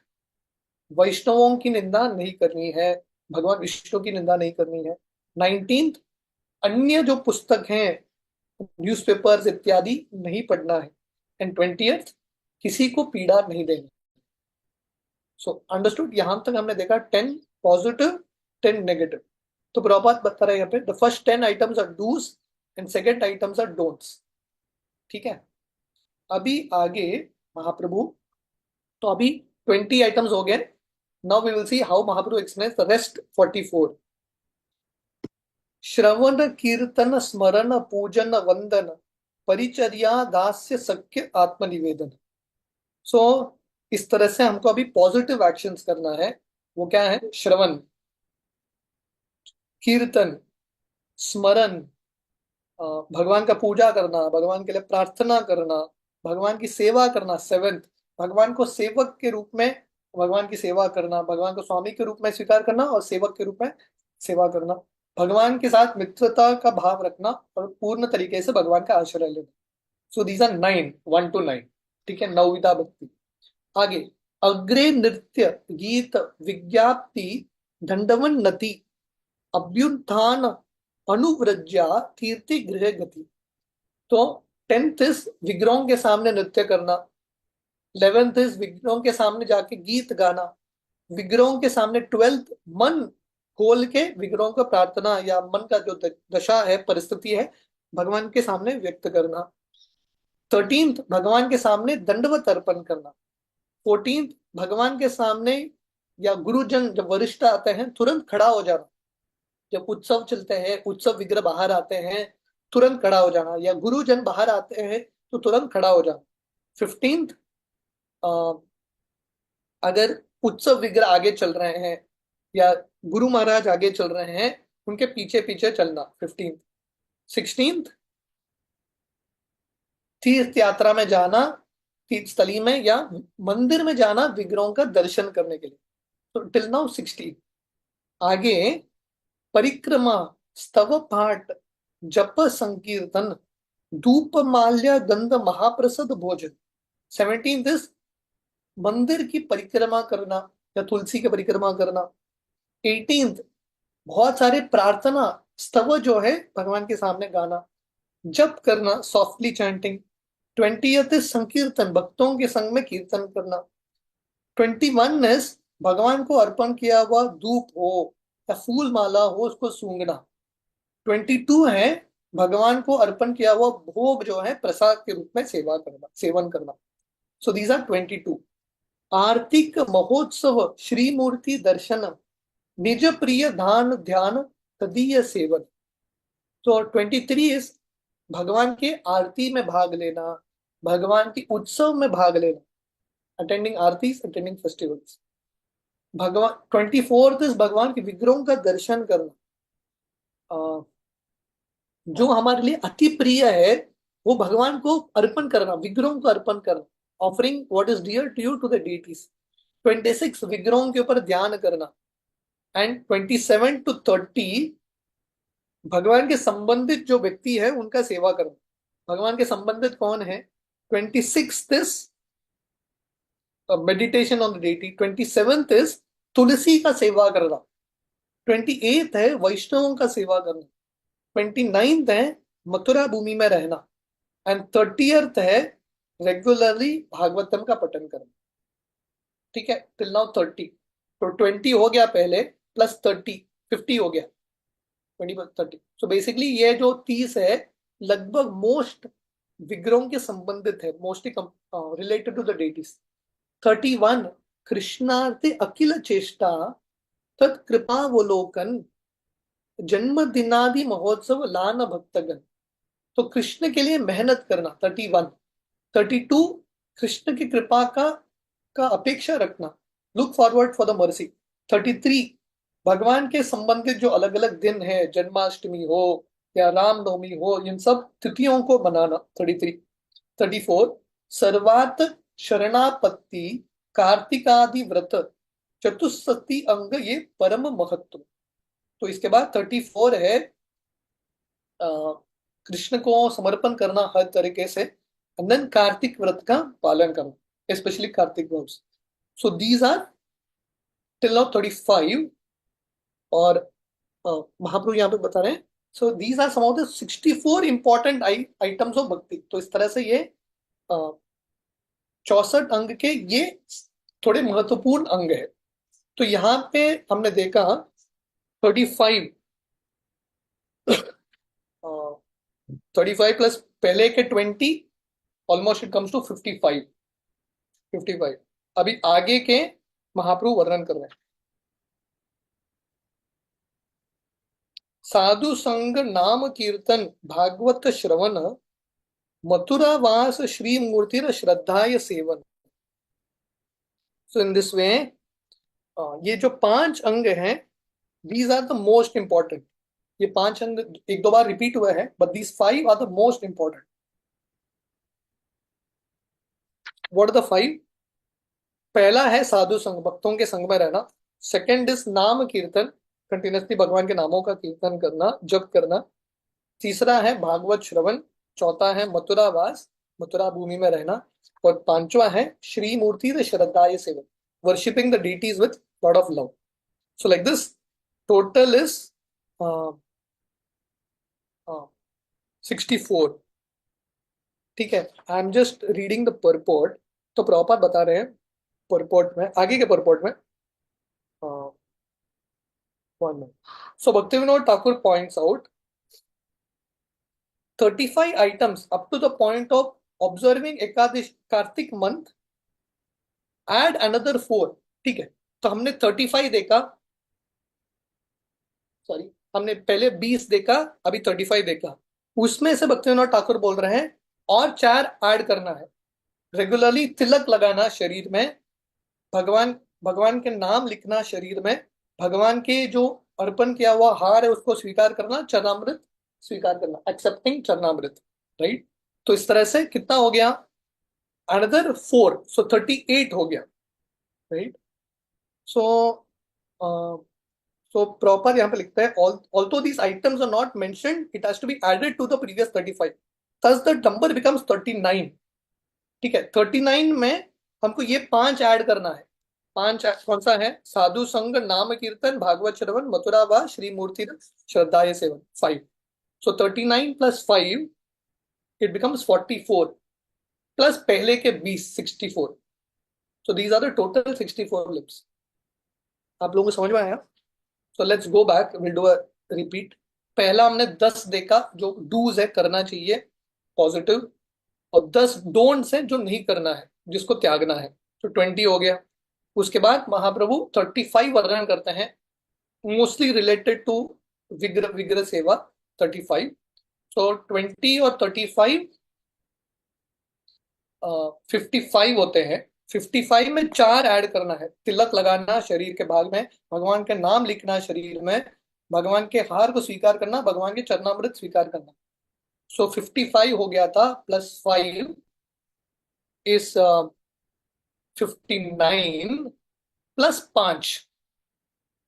वैष्णवों की निंदा नहीं करनी है, भगवान विष्णु की निंदा नहीं करनी है। 19, अन्य जो पुस्तक हैं, न्यूज़पेपर्स इत्यादि नहीं पढ़ना है। एंड 20th, किसी को पीड़ा नहीं देना। सो अंडरस्टूड, यहां तक हमने देखा 10 पॉजिटिव, 10 नेगेटिव। तो प्रभुपाद बता रहे हैं यहाँ पे the first 10 items are dos and second items are don'ts. ठीक है, अभी आगे महाप्रभु, तो अभी 20 आइटम्स हो गए। Now we will see how Mahaprabhu explains the rest 44। श्रवण कीर्तन स्मरण पूजन वंदन परिचर्या दास्य सख्य आत्मनिवेदन। सो इस तरह से हमको अभी पॉजिटिव एक्शंस करना है। वो क्या है? श्रवण, कीर्तन, स्मरण, भगवान का पूजा करना, भगवान के लिए प्रार्थना करना, भगवान की सेवा करना। 7th, भगवान को सेवक के रूप में, भगवान की सेवा करना, भगवान को स्वामी के रूप में स्वीकार करना और सेवक के रूप में सेवा करना। भगवान के साथ मित्रता का भाव रखना और पूर्ण तरीके से भगवान का आश्रय लेना। So these are 9, 1 to 9। ठीक है, नवविधा भक्ति। आगे, अग्रे नृत्य गीत विज्ञाप्ति दंडवन्नति अभ्युत्थान अनुव्रज्या कीर्ति गृह गति। तो 10th इज विग्रहों के सामने नृत्य करना। 11th इज विग्रहों के सामने जाके गीत गाना। विग्रहों के सामने 12th, मन खोल के विग्रहों का प्रार्थना या मन का जो दशा है, परिस्थिति है, भगवान के सामने व्यक्त करना। 13th, भगवान के सामने दंडवत अर्पण करना। 14th, भगवान के सामने या गुरुजन जब वरिष्ठ आते हैं तुरंत खड़ा हो जाना। जब उत्सव चलते हैं, उत्सव विग्रह बाहर आते हैं, तुरंत खड़ा हो जाना, या गुरुजन बाहर आते हैं तो तुरंत खड़ा हो जाना। 15th, अगर उत्सव विग्रह आगे चल रहे हैं या गुरु महाराज आगे चल रहे हैं, उनके पीछे पीछे चलना। 15th। 16th, तीर्थ यात्रा में जाना, तीर्थ स्थली में या मंदिर में जाना विग्रहों का दर्शन करने के लिए। तो टिल नाउ 16। आगे, परिक्रमा, स्तव पाठ, जप संकीर्तन, धूप माल्य गंध महाप्रसाद भोजन। 17th इज मंदिर की परिक्रमा करना या तुलसी की परिक्रमा करना। 18th, बहुत सारे प्रार्थना स्तव जो है भगवान के सामने गाना, जप करना, सॉफ्टली चैंटिंग। 20th इज संकीर्तन, भक्तों के संग में कीर्तन करना। 21 इज भगवान को अर्पण किया हुआ धूप हो या फूल माला हो, उसको सूंघना। 22 है भगवान को अर्पण किया हुआ भोग जो है प्रसाद के रूप में सेवा करना, सेवन करना। So these are 22। आर्थिक महोत्सव श्री मूर्ति दर्शन निज प्रिय दान ध्यान तदीय सेवन। तो 23 इज भगवान के आरती में भाग लेना, भगवान की उत्सव में भाग लेना, अटेंडिंग आरती, अटेंडिंग फेस्टिवल्स। भगवान 24th इज भगवान के विग्रहों का दर्शन करना। जो हमारे लिए अति प्रिय है वो भगवान को अर्पण करना, विग्रहों को अर्पण करना, offering what is dear to you to the deities. 26 विग्रहों के ऊपर ध्यान करना। एंड 27 to 30 भगवान के संबंधित जो व्यक्ति है उनका सेवा करना। भगवान के संबंधित कौन है? 26 is meditation on the deity. 27 is तुलसी का सेवा करना। 28 है वैष्णवों का सेवा करना। 29 है मथुरा भूमि में रहना। एंड 30th है रेगुलरली भागवतम का पठन करना। ठीक है, टिल नाउ 30। तो 20 हो गया पहले, प्लस 30, 50 हो गया। 20 प्लस 30, सो बेसिकली ये जो 30 है लगभग मोस्ट विग्रहों के संबंधित है, mostly related to the deities. 31 कृष्णार्थे अखिल चेष्टा तत्कृपावलोकन जन्म दिनादि महोत्सव लान भक्तगण। तो कृष्ण के लिए मेहनत करना। 31। 32 कृष्ण की कृपा का अपेक्षा रखना, look forward for the mercy. 33 भगवान के संबंधित जो अलग अलग दिन है, जन्माष्टमी हो या रामनवमी हो, इन सब तिथियों को मनाना। 33। 34 सर्वात शरणापत्ति कार्तिकादि व्रत चतुस्सती अंग ये परम महत्व। तो इसके बाद 34 है अ, कृष्ण को समर्पण करना हर तरीके से, एंड देन कार्तिक व्रत का पालन करना, स्पेशली कार्तिक व्रत। So these are till now 35। और महाप्रभु यहाँ पे बता रहे हैं, so these are some of the 64 important items of bhakti. तो इस तरह से ये 64 अंग के ये थोड़े महत्वपूर्ण अंग है। तो यहाँ पे हमने देखा 35, 35 प्लस पहले के 20, ऑलमोस्ट इट कम्स टू 55। 55 अभी आगे के महाप्रभु वर्णन कर रहे हैं। साधु संग नाम कीर्तन भागवत श्रवण मथुरा वास श्री मूर्तिर श्रद्धाय सेवन। सो इन दिस वे ये जो 5 अंग हैं, these are the most important. ये 5 अंग एक दो बार रिपीट हुए हैं, but these 5 are the most important. What are the 5? पहला है साधु संग, भक्तों के संग में रहना। सेकंड इज नाम कीर्तन, कंटिन्यूसली भगवान के नामों का कीर्तन करना, जप करना। तीसरा है भागवत श्रवण। चौथा है मथुरा वास, मथुरा भूमि में रहना। और पांचवा है श्री मूर्ति श्रद्धाय सेवन, worshipping the deities with lot of love. So like this total is 64। ठीक है, I am just reading the purport. तो प्रॉपर बता रहे हैं परपोर्ट में, आगे के परपोर्ट में। सो भक्ति Vinod Thakur points out 35 items up to the point of observing एकादश कार्तिक मंथ, एड अनदर 4। ठीक है, तो हमने 35 देखा, सॉरी हमने पहले 20 देखा, अभी 35 देखा। उसमें से भक्ति विनोद ठाकुर बोल रहे हैं और 4 ऐड करना है। रेगुलरली तिलक लगाना शरीर में, भगवान भगवान के नाम लिखना शरीर में, भगवान के जो अर्पण किया हुआ हार है उसको स्वीकार करना, चरणामृत स्वीकार करना, एक्सेप्टिंग चरणामृत। राइट, तो इस तरह से कितना हो गया? अनदर 4, सो 38 हो गया। राइट, सो सो प्रॉपर यहाँ पे लिखता है although these items are not mentioned, it has to be added to the previous 35, thus the number becomes 39। ठीक है, 39 में हमको ये 5 ऐड करना है। 5 कौन सा है? साधु संग नाम कीर्तन भागवत श्रवण मथुरा वा श्री मूर्ति श्रद्धाय सेवन, 5। So 39 plus 5 it becomes 44, plus पहले के 20, 64। So these are the total 64 limbs. आप लोगों को समझ में आया? So let's go back, will do a repeat. पहला हमने 10 देखा जो डूज है, करना चाहिए पॉजिटिव, और 10 डोंट्स हैं जो नहीं करना है, जिसको त्यागना है। तो 20 हो गया। उसके बाद महाप्रभु 35 वर्णन करते हैं, मोस्टली रिलेटेड टू विग्रह विग्रह सेवा। 35, सो 20 और 35 55 होते हैं। 55 में 4 ऐड करना है, तिलक लगाना शरीर के भाग में, भगवान के नाम लिखना शरीर में, भगवान के हार को स्वीकार करना, भगवान के चरणामृत स्वीकार करना। सो 55 हो गया था, प्लस 5 इज 59, प्लस 5।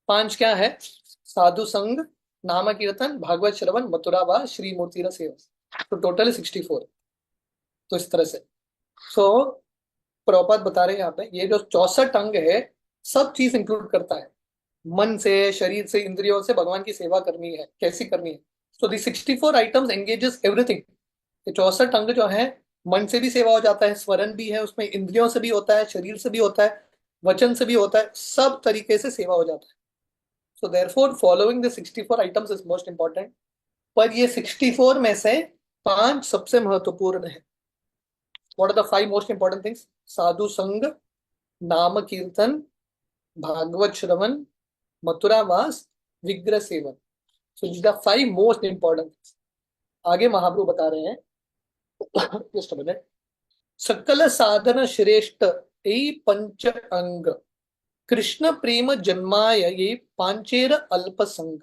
5 क्या है? साधु संग नाम कीर्तन भागवत श्रवण मथुरा वा श्री मूर्ति सेवा। तो टोटल 64। तो इस तरह से सो प्रभुपाद बता रहे हैं यहाँ पे, ये जो 64 अंग है सब चीज इंक्लूड करता है। मन से, शरीर से, इंद्रियों से भगवान की सेवा करनी है, कैसी करनी है। सो दी 64 आइटम्स एंगेजेस एवरीथिंग। ये 64 अंग जो है, मन से भी सेवा हो जाता है, स्वरण भी है उसमें, इंद्रियों से भी होता है, शरीर से भी होता है, वचन से भी होता है, सब तरीके से सेवा हो जाता है। So therefore following the 64 items is most important. पर ये 64 में से 5 सबसे महत्वपूर्ण है। What are the 5 most important things? साधु संग, नाम कीर्तन, भागवत श्रवण, मथुरा वास, विग्रह सेवन। So these are 5 most important things. आगे महाप्रभु बता रहे हैं, जस्ट अ मिनट। सकल साधन श्रेष्ठ यही पंच अंग, कृष्ण प्रेम जन्माय ये पांचेर अल्प संग।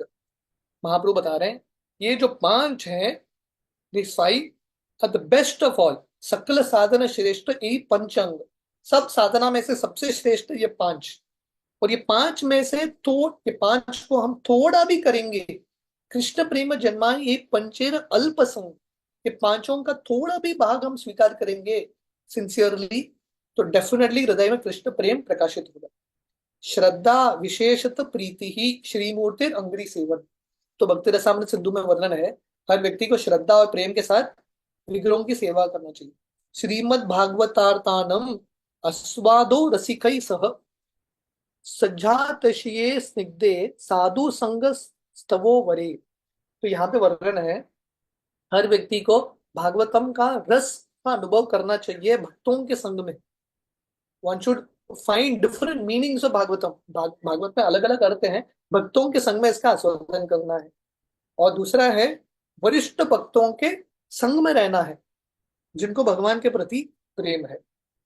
महाप्रभु बता रहे हैं ये जो 5 हैं, this 5 are the best of all. सकल साधन श्रेष्ठ यही पंच अंग, सब साधना में से सबसे श्रेष्ठ ये 5। और ये पांच में से ये पांच को हम थोड़ा भी करेंगे, कृष्ण प्रेम जन्मा ये पंचेर अल्पसंग, ये पांचों का थोड़ा भी भाग हम स्वीकार करेंगे सिंसियरली, तो डेफिनेटली हृदय में कृष्ण प्रेम प्रकाशित होगा। श्रद्धा विशेषत प्रीति ही श्रीमूर्ति अंग्री सेवन। तो भक्ति रसामृत सिंधु में वर्णन है, हर व्यक्ति को श्रद्धा और प्रेम के साथ विग्रहों की सेवा करना चाहिए। श्रीमद् भागवतार्तानम अस्वादो रसिकै सह सज्जातशीये स्निग्धे साधु संग स्तवो वरे। तो यहाँ पे वर्णन है, हर व्यक्ति को भागवतम का रस का अनुभव करना चाहिए भक्तों के संग में। One should find different meanings of Bhagavatam, Bhagavat में अलग अलग अर्थ हैं, भक्तों के संग में इसका आस्वादन करना है। और दूसरा है वरिष्ठ भक्तों के संग में रहना है, जिनको भगवान के प्रति प्रेम है।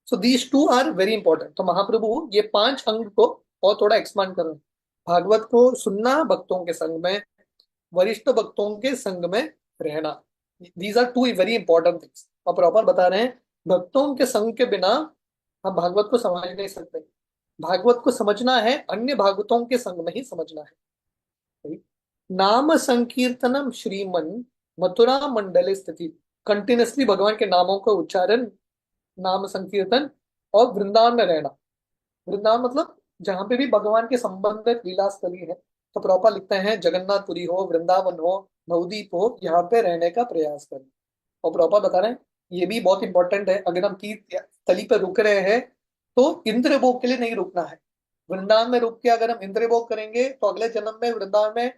So these two are very important. तो महाप्रभु ये पांच अंग को और थोड़ा एक्सपांड कर रहे हैं, भागवत को सुनना भक्तों के संग में, वरिष्ठ भक्तों के संग में रहना, these are two very important things. और प्रॉपर बता रहे हैं, भक्तों के संग के बिना हम भागवत को समझ नहीं सकते। भागवत को समझना है अन्य भागवतों के संग में ही समझना है। right? नाम संकीर्तनम श्रीमन मथुरा मंडले स्थिति, कंटिन्यूसली भगवान के नामों का उच्चारण, नाम संकीर्तन, और वृंदावन में रहना। वृंदावन मतलब जहां पे भी भगवान के संबंधित लीला स्थली है, तो प्रॉपर लिखते हैं जगन्नाथपुरी हो, वृंदावन हो, नवदीप हो, यहाँ पे रहने का प्रयास करें। और प्रॉपर बता रहे हैं, ये भी बहुत इंपॉर्टेंट है, अगर हम तीर्थ स्थली पर रुक रहे हैं तो इंद्र भोग के लिए नहीं रुकना है। वृंदावन में रुक के अगर हम इंद्र भोग करेंगे तो अगले जन्म में वृंदावन में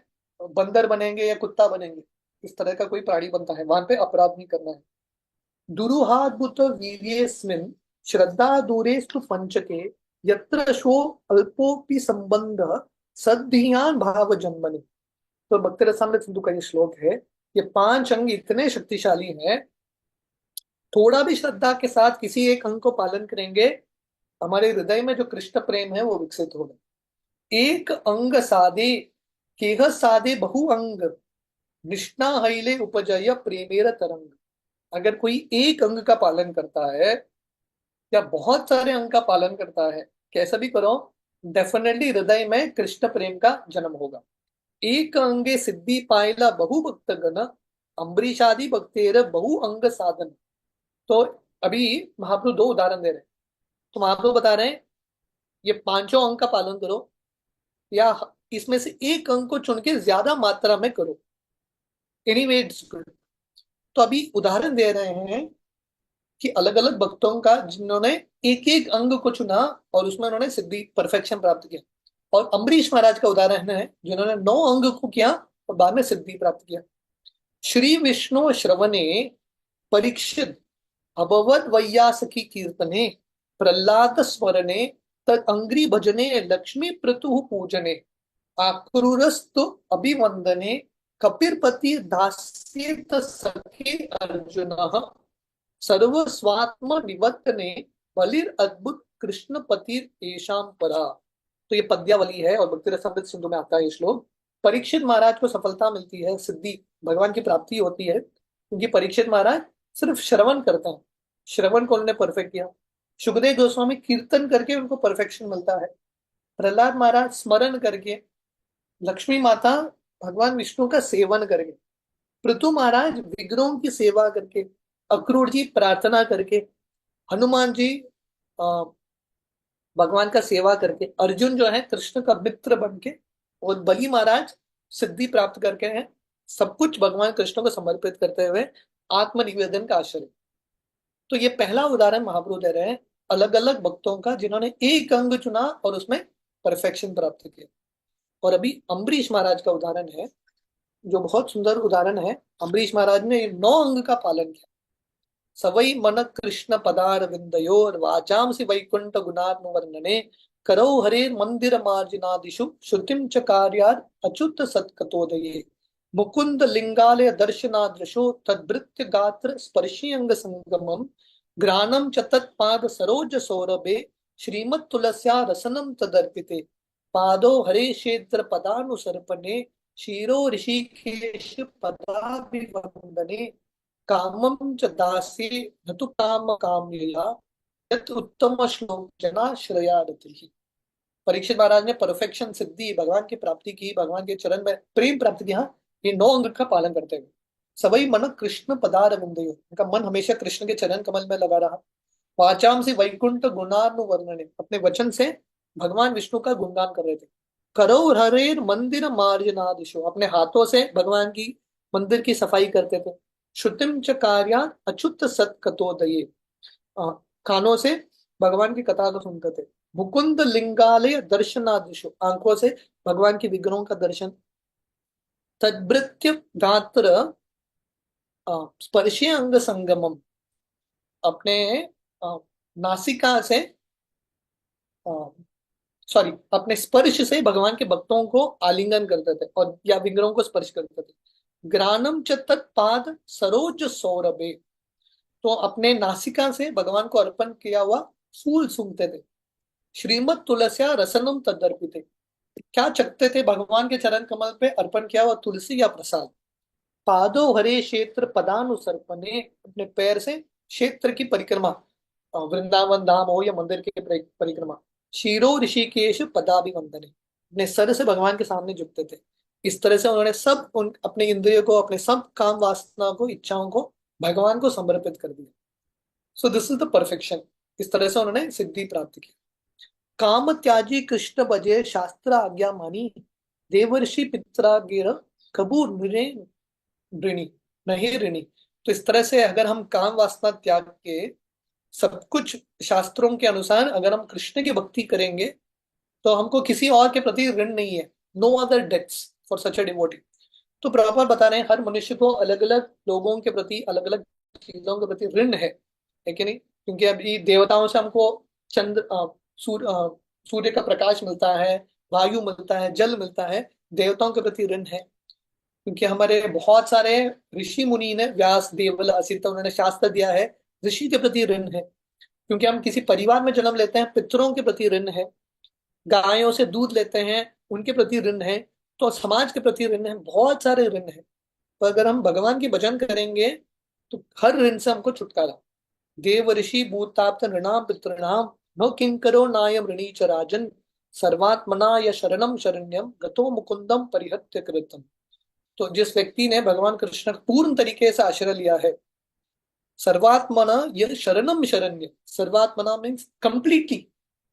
बंदर बनेंगे या कुत्ता बनेंगे, इस तरह का कोई प्राणी बनता है, वहां पे अपराध नहीं करना है। दुरुहाद्भुत वीर्येऽस्मिन् श्रद्धा दूरेस्तु पंचके यत्र शो अल्पोपि संबंध सद्धियान भाव जन्मनि। तो भक्ति रसामृत सिंधु का ये श्लोक है, ये पांच अंग इतने शक्तिशाली हैं, थोड़ा भी श्रद्धा के साथ किसी एक अंग को पालन करेंगे, हमारे हृदय में जो कृष्ण प्रेम है वो विकसित होगा। एक अंग साधे केह साधे बहु अंग निष्णा हईले उपजय प्रेमेर तरंग। अगर कोई एक अंग का पालन करता है या बहुत सारे अंग का पालन करता है, कैसा भी करो, डेफिनेटली हृदय में कृष्ण प्रेम का जन्म होगा। एक अंगे सिद्धि पायला बहु भक्त गण अम्बरीशादि भक्तेर बहु अंग साधन। तो अभी महाप्रभु दो उदाहरण दे रहे हैं, तो महाप्रभु बता रहे हैं ये पांचों अंग का पालन करो, या इसमें से एक अंग को चुन के ज्यादा मात्रा में करो, एनीवे इट्स गुड। तो अभी उदाहरण दे रहे हैं कि अलग अलग भक्तों का जिन्होंने एक एक अंग को चुना और उसमें उन्होंने सिद्धि परफेक्शन प्राप्त किया, और अम्बरीश महाराज का उदाहरण है जिन्होंने 9 अंग को किया और बाद में सिद्धि प्राप्त किया। श्री विष्णु श्रवणे परीक्षित अभवद वैयासखी कीर्तने प्रहलाद स्मरणे तद अंग्री भजने लक्ष्मी प्रतु पूजने आक्रूरस्तु अभिवंदने कपिरपति दास्येत सखे अर्जुन सर्वस्वात्म निवर्तने बलिर अद्भुत कृष्ण पतिर येषाम परा। तो ये पद्यावली है और भक्ति रसामृत सिंधु में आता है ये श्लोक। परीक्षित महाराज को सफलता मिलती है, सिद्धि भगवान की प्राप्ति होती है, क्योंकि परीक्षित महाराज सिर्फ श्रवण करते हैं, श्रवण को उन्होंने परफेक्ट किया। सुखदेव गोस्वामी कीर्तन करके उनको परफेक्शन मिलता है। प्रहलाद महाराज स्मरण करके, लक्ष्मी माता भगवान विष्णु का सेवन करके, पृथु महाराज विग्रहों की सेवा करके, अक्रूर जी प्रार्थना करके, हनुमान जी भगवान का सेवा करके, अर्जुन जो है कृष्ण का मित्र बन के, और बलि महाराज सिद्धि प्राप्त करके हैं, सब कुछ भगवान कृष्ण को समर्पित करते हुए आत्मनिवेदन का आश्रय। तो ये पहला उदाहरण महाप्रभु दे रहे हैं अलग अलग भक्तों का जिन्होंने एक अंग चुना और उसमें परफेक्शन प्राप्त किया। और अभी अम्बरीश महाराज का उदाहरण है जो बहुत सुंदर उदाहरण है। अम्बरीश महाराज ने 9 अंग का पालन किया। सवै मन कृष्ण पदार विंदयोर वाचांसि वैकुंठ गुणात्मवर्णने करौ हरे मंदिर मार्जिनादिषु श्रुतिम च कार्यात् अच्युत सत्कतोदये मुकुंद लिंगालय दर्शनादृशो तद्भृत्य गात्र स्पर्शी अंग संगमम घ्राणम च तत्पाद सरोज सौरभे श्रीमत् तुलस्या रसनम तदर्पिते पादो हरे क्षेत्र पदानुसर्पणे शिरो ऋषिकेश पदाभिवंदने कामं च दासी न तु काम कामलीला यत् उत्तम श्लोक जनाश्रया रतिः। परीक्षित महाराज ने परफेक्शन सिद्धि भगवान की प्राप्ति की, भगवान के चरण में प्रेम प्राप्ति की। हाँ, ये 9 अंग का पालन करते हुए सवई मन कृष्ण पदार विंदयो, उनका मन हमेशा कृष्ण के चरण कमल में लगा रहा। वाचाम से वैकुंठ गुणानुवर्णने, अपने वचन से भगवान विष्णु का गुणगान कर रहे थे। करो हरेर मंदिर मार्जनादिशो, अपने हाथों से भगवान की मंदिर की सफाई करते थे। श्रुतिम च कार्यान अच्युत सत्कतोदये, अ, कानों से भगवान की कथा को सुनते थे। मुकुंद लिंगालय दर्शनादिशु, आंखों से भगवान के विग्रहों का दर्शन। तद्भृत्य गात्र स्पर्शी अंग संगमम, अपने अ, नासिका से, सॉरी, अपने स्पर्श से भगवान के भक्तों को आलिंगन करते थे और या विग्रहों को स्पर्श करते थे। ग्रानम च तत्पाद सरोज सौरभे, तो अपने नासिका से भगवान को अर्पण किया हुआ फूल सूंघते थे। श्रीमद तुलसिया रसनम तदर्पिते, क्या चखते थे भगवान के चरण कमल पे अर्पण किया हुआ तुलसी या प्रसाद। पादो हरे क्षेत्र पदानुसर्पणे, अपने पैर से क्षेत्र की परिक्रमा, वृंदावन धाम हो या मंदिर की परिक्रमा। शीरो ऋषिकेश पदाभिवंदने, अपने सर से भगवान के सामने झुकते थे। इस तरह से उन्होंने सब उन अपने इंद्रियों को, अपने सब काम वासना को, इच्छाओं को भगवान को समर्पित कर दिया। So this is the perfection. इस तरह से उन्होंने सिद्धि प्राप्त की। काम त्याजी कृष्ण भजे शास्त्र आज्ञा मानी, देवर्षि पित्रा गिर कबू ऋणी, नहीं ऋणी। तो इस तरह से अगर हम काम वासना त्याग के सब कुछ शास्त्रों के अनुसार अगर हम कृष्ण की भक्ति करेंगे, तो हमको किसी और के प्रति ऋण नहीं है। No other debts for such a devotee. तो प्रॉपर बता रहे हैं हर मनुष्य को अलग अलग लोगों के प्रति, अलग अलग चीजों के प्रति ऋण है कि नहीं? क्योंकि अभी देवताओं से हमको चंद्र सूर्य का प्रकाश मिलता है, वायु मिलता है, जल मिलता है। देवताओं के प्रति ऋण है क्योंकि हमारे बहुत सारे ऋषि मुनि ने, व्यास देवल असित, उन्होंने शास्त्र दिया है। ऋषि के प्रति ऋण है क्योंकि हम किसी परिवार में जन्म लेते हैं, पितरों के प्रति ऋण है। गायों से दूध लेते हैं, उनके प्रति ऋण है। तो समाज के प्रति ऋण है, बहुत सारे ऋण है। तो अगर हम भगवान की भजन करेंगे तो हर ऋण से हमको छुटकारा। देव ऋषि भूताप्त नृणाम पितृणाम, नो किंकरो नायम ऋणी च राजन, सर्वात्मना या शरणम शरण्यम गतो मुकुंदम परिहत्य कृतम। तो जिस व्यक्ति ने भगवान कृष्ण का पूर्ण तरीके से आश्रय लिया है, सर्वात्मना यह शरणम शरण्य, सर्वात्मना मीन्स कंप्लीटली,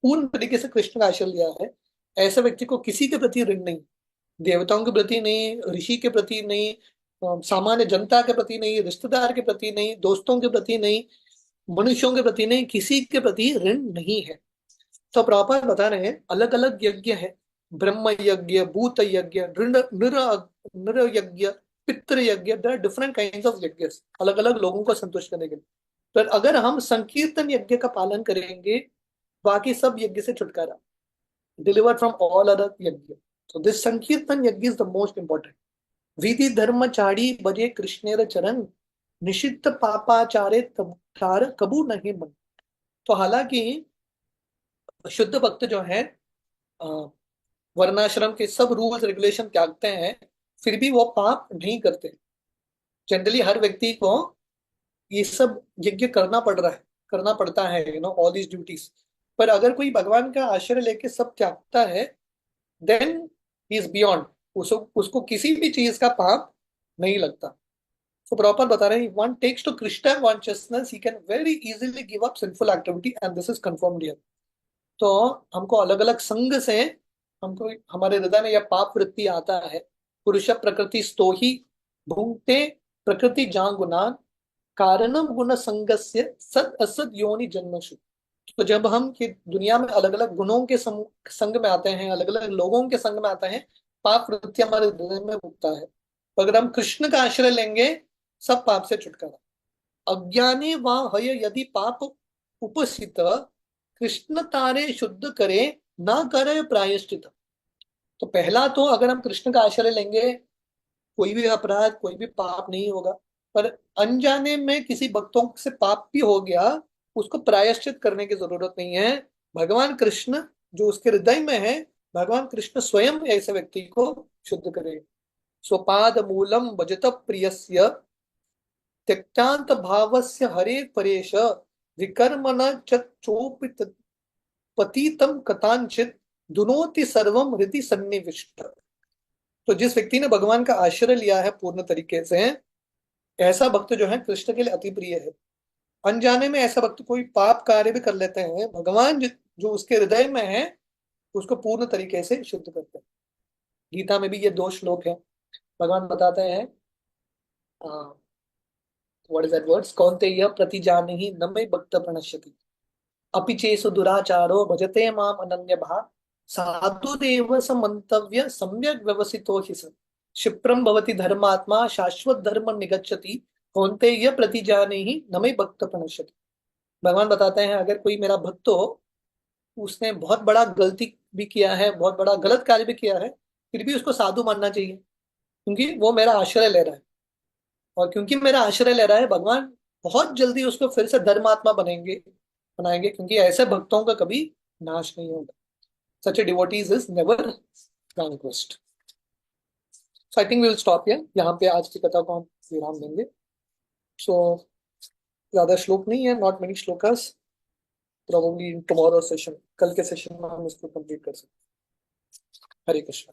पूर्ण तरीके से कृष्ण का आश्रय लिया है, ऐसे व्यक्ति को किसी के प्रति ऋण नहीं। देवताओं के प्रति नहीं, ऋषि के प्रति नहीं, सामान्य जनता के प्रति नहीं, रिश्तेदार के प्रति नहीं, दोस्तों के प्रति नहीं, मनुष्यों के प्रति नहीं, किसी के प्रति ऋण नहीं है। तो प्रॉपर बता रहे हैं अलग अलग यज्ञ है। ब्रह्म यज्ञ, भूत यज्ञ, नृ नृ यज्ञ, पितृ यज्ञ, there are different kinds of यज्ञ, अलग अलग लोगों को संतुष्ट करने के लिए। पर अगर हम संकीर्तन यज्ञ का पालन करेंगे, बाकी सब यज्ञ से छुटकारा, डिलीवर्ड फ्रॉम ऑल अदर यज्ञ। So this Sankirtan यज्ञ is the most important. विधि धर्म चाड़ी बजे कृष्णेर चरण, निषिद्ध पापाचारे तब तार कबू नहीं मन। तो हालांकि शुद्ध भक्त जो है अ, वर्णाश्रम के सब रूल्स रेगुलेशन त्यागते हैं, फिर भी वो पाप नहीं करते। जनरली हर व्यक्ति को ये सब यज्ञ करना पड़ रहा है, करना पड़ता है, ऑल दीज ड्यूटीज। पर अगर कोई भगवान का आश्रय लेके सब त्यागता है, देन ही इज बियॉन्ड, उसको किसी भी चीज का पाप नहीं लगता। तो प्रॉपर बता रहे हैं, one takes to Krishna consciousness, he can very easily give up sinful activity and this is confirmed here. तो हमको अलग अलग संग से हमको हमारे हृदय में यह पाप वृत्ति आता है। पुरुष प्रकृति स्तो ही भुंक्ते प्रकृति जान गुणान, कारणम गुण संगस्य सद असद योनि जन्मसु। तो जब हम कि दुनिया में अलग अलग गुणों के संग में आते हैं, अलग अलग लोगों के संग में आते हैं, पाप वृत्ति हमारे हृदय में उठता है। तो अगर हम कृष्ण का आश्रय लेंगे, सब पाप से छुटकारा। अज्ञानी वह हय यदि पाप उपस्थित, कृष्ण तारे शुद्ध करे ना करे प्रायश्चित। तो पहला तो अगर हम कृष्ण का आश्रय लेंगे, कोई भी अपराध, कोई भी पाप नहीं होगा। पर अनजाने में किसी भक्तों से पाप भी हो गया, उसको प्रायश्चित करने की जरूरत नहीं है। भगवान कृष्ण जो उसके हृदय में है, भगवान कृष्ण स्वयं ऐसे व्यक्ति को शुद्ध करे। स्वपाद मूलम भजत प्रियस्य, त्यक्तांत भावस्य हरे परेश, विकर्मण चोपित पतितम कथांचित, दुनोति सर्वम हृदि सन्निविष्ट। तो जिस व्यक्ति ने भगवान का आश्रय लिया है पूर्ण तरीके से, ऐसा भक्त जो है कृष्ण के लिए अति प्रिय है। अनजाने में ऐसा भक्त कोई पाप कार्य भी कर लेते हैं, भगवान जो उसके हृदय में है उसको पूर्ण तरीके से शुद्ध करते हैं। गीता में भी ये 2 श्लोक है। भगवान बताते हैं, व्हाट इज दैट वर्ड्स, कौन्तेय प्रतिजानीहि न मे भक्त प्रणश्यति अपि चेसु दुराचारो भजते माम अनन्य भाव साधुरेव स मंतव्य सम्यक व्यवसितो हि स क्षिप्रम भवति धर्मात्मा शाश्वत धर्म निगच्छति कौन्तेय प्रतिजानीहि न मे भक्त प्रणश्यति। भगवान बताते हैं, अगर कोई मेरा भक्त हो, उसने बहुत बड़ा गलती भी किया है, बहुत बड़ा गलत कार्य भी किया है, फिर भी उसको साधु मानना चाहिए, क्योंकि वो मेरा आश्रय ले रहा है। और क्योंकि मेरा आश्रय ले रहा है, भगवान बहुत जल्दी उसको फिर से धर्मात्मा बनाएंगे, क्योंकि ऐसे भक्तों का कभी नाश नहीं होगा। Such a devotees is never vanquished। So I think we will stop here. यहाँ पे आज की कथा को हम विराम देंगे। सो ज्यादा श्लोक नहीं है, not many shlokas. Probably in tomorrow session, कल के सेशन में हम इसको कंप्लीट कर सकते हैं। हरे कृष्ण।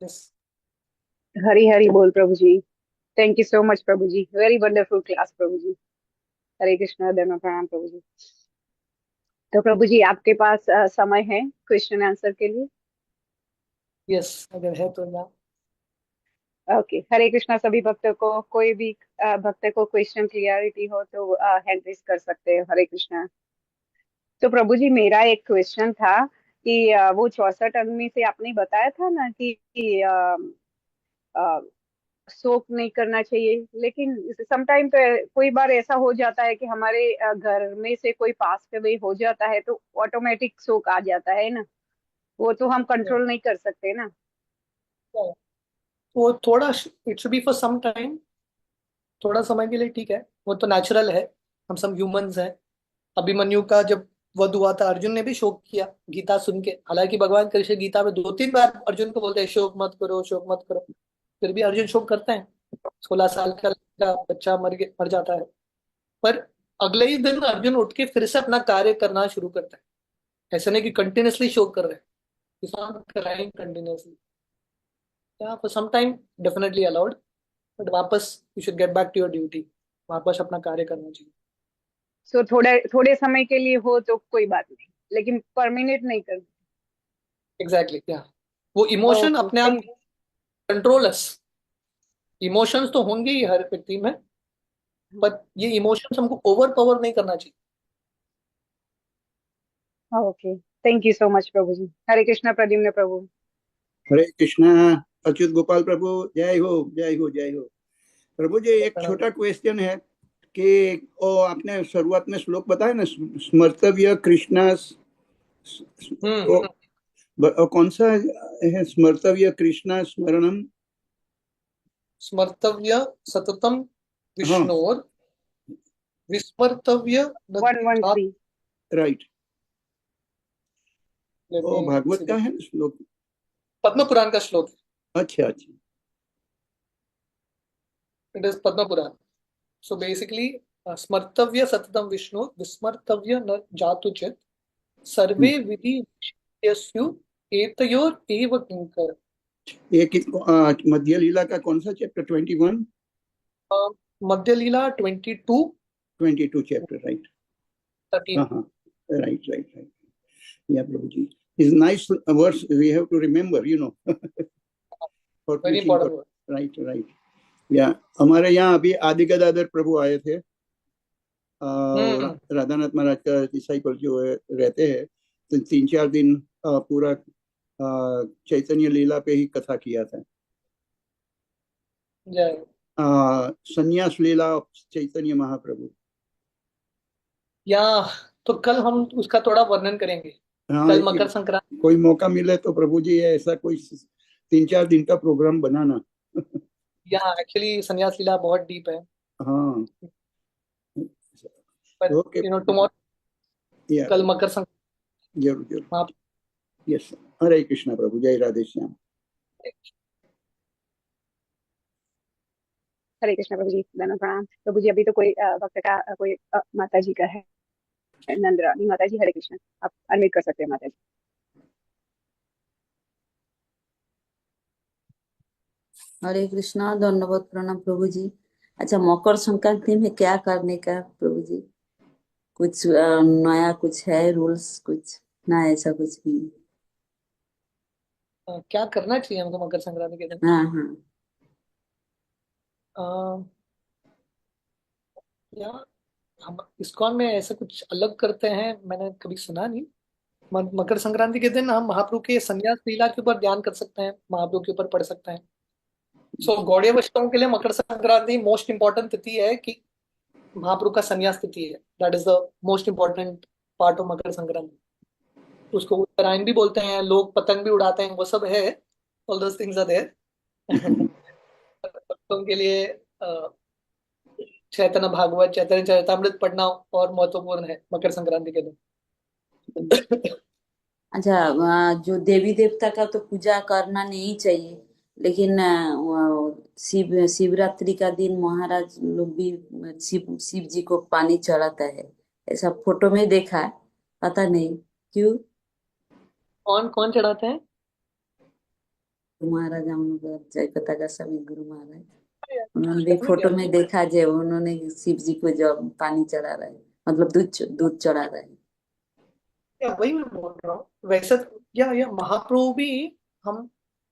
यस। हरी हरी बोल प्रभु जी। थैंक यू सो मच प्रभु जी, वेरी वंडरफुल क्लास प्रभु जी। हरे कृष्णा, धर्म प्रणाम प्रभु जी। तो प्रभु जी आपके पास समय है क्वेश्चन आंसर के लिए? यस, अगर है तो ना। ओके, हरे कृष्णा। सभी भक्तों को, कोई भी भक्त को क्वेश्चन क्लियरिटी हो तो हैंड रेज कर सकते हैं। हरे कृष्णा। तो प्रभु जी मेरा एक क्वेश्चन था कि वो 64 अंग में से आपने बताया था ना कि शोक नहीं करना चाहिए, लेकिन समटाइम तो कोई बार ऐसा हो जाता है कि हमारे घर में से कोई पास अवे हो जाता है तो ऑटोमेटिक शोक आ जाता है ना, वो तो हम कंट्रोल नहीं कर सकते ना। वो थोड़ा, it should be for some time, थोड़ा समय के लिए ठीक है, वो तो नेचुरल है। हम सब ह्यूमंस हैं। अभिमन्यु का जब वध हुआ था, अर्जुन ने भी शोक किया गीता सुन के। हालांकि भगवान कृष्ण गीता में 2-3 बार अर्जुन को बोलते हैं शोक मत करो, शोक मत करो, फिर भी अर्जुन शोक करते हैं। 16 साल का लड़का, बच्चा मर जाता है। पर अगले ही दिन अर्जुन उठ के फिर से अपना कार्य करना शुरू करता है। ऐसा नहीं कि कंटिन्यूअसली शोक कर रहे हैं, it's not crying continuously. Yeah for some time definitely allowed, but वापस you should get back to your duty. वापस अपना कार्य करना चाहिए। सो थोड़े थोड़े समय के लिए हो तो कोई बात नहीं, लेकिन परमानेंट नहीं कर। एग्जैक्टली, क्या वो इमोशन ओके, अपने आप थैंक। कंट्रोलस। इमोशंस तो होंगे ही हर व्यक्ति में, पर ये इमोशंस हमको ओवर पावर नहीं करना चाहिए। Okay, thank you so much प्रभु जी। हरे कृष्णा प्रद्युम्न प्रभु। हरे कृष्णा। अच्युत गोपाल प्रभु, जय हो जय हो जय हो। प्रभु जी एक छोटा क्वेश्चन है कि ओ आपने शुरुआत में श्लोक बताया ना, स्मर्तव्य कृष्णा, कौन सा है? स्मर्तव्य कृष्णा स्मरणम, स्मर्तव्य सततम हाँ विष्णोर विस्मर्तव्य न 113। राइट। ओ भागवत का है श्लोक? पद्म पुराण का श्लोक है। अच्छा अच्छा। It is Padma Purana. So basically, स्मर्तव्य सततम विष्णु विस्मर्तव्य न जातुचित सर्वे विधि यस्यु एतयोर एव किंकर। एक मध्य लीला का कौन सा चैप्टर? 21 मध्य लीला 22 चैप्टर, राइट। 13। हाँ हाँ, राइट राइट राइट। या प्रभु जी, is nice words we have to remember, you know, for very preaching. Important. Right right. Yeah हमारे यहाँ अभी आदि गदाधर प्रभु आए थे, राधानाथ महाराज का डिसाइपल जो है रहते हैं, तो 3-4 दिन पूरा चैतन्य लीला पे ही कथा किया था। जय। संन्यास लीला चैतन्य महाप्रभु। या तो कल हम उसका थोड़ा वर्णन करेंगे। हाँ, कल मकर संक्रांति। कोई मौका मिले तो प्रभु जी ऐसा कोई 3-4 दिन का प्रोग्राम बनाना। या एक्चुअली संन्यास लीला बहुत डीप है। हाँ पर ओके। टुमारो, या कल मकर संक्रांति, जरूर जरूर। वहाँ यस सर। हरे कृष्णा प्रभु, जय राधे श्याम। हरे कृष्णा प्रभु जी, धन्यवाद, प्रणाम प्रभु जी। अभी तो कोई भक्त का कोई माता जी का है, नंदरानी माता जी। हरे कृष्णा, आप अनम्यूट कर सकते हैं माता जी। हरे कृष्णा, धन्यवाद, प्रणाम प्रभु जी। अच्छा, मकर संक्रांति में क्या करने का प्रभु जी? कुछ नया कुछ है रूल्स कुछ? ना ऐसा कुछ नहीं। क्या करना चाहिए हमको मकर संक्रांति के दिन? हाँ हाँ। अ, या हम इस्कॉन में ऐसा कुछ अलग करते हैं, मैंने कभी सुना नहीं। मकर संक्रांति के दिन हम महाप्रभु के संन्यास लीला के ऊपर ध्यान कर सकते हैं, महाप्रभु के ऊपर पढ़ सकते हैं। सो गौड़ीय वैष्णवों के लिए मकर संक्रांति मोस्ट इंपॉर्टेंट तिथि है कि महाप्रभु का संन्यास तिथि है। That is the most important part of Makar Sankranti. उसको उत्तरायण भी बोलते हैं, लोग पतंग भी उड़ाते हैं, वो सब है। All those things are there. भक्तों के लिए चैतन्य भागवत, चैतन्य चरितामृत पढ़ना और महत्वपूर्ण है मकर संक्रांति के दिन। अच्छा, जो देवी देवता का तो पूजा करना नहीं चाहिए, लेकिन शिवरात्रि का दिन महाराज लोग भी शिव जी को पानी चढ़ाता है, ऐसा फोटो में देखा है। पता नहीं क्यों। कौन कौन चढ़ाते हैं? महाराज हम लोग जय कथा का सभी गुरु महाराज, उन्होंने भी डेफिनेटली। फोटो में देखा जो उन्होंने शिव जी को जब पानी चढ़ा रहे हैं, मतलब दूध चढ़ा रहे हैं। वही मैं बोल रहा हूँ वैसे या महाप्रभु भी, हम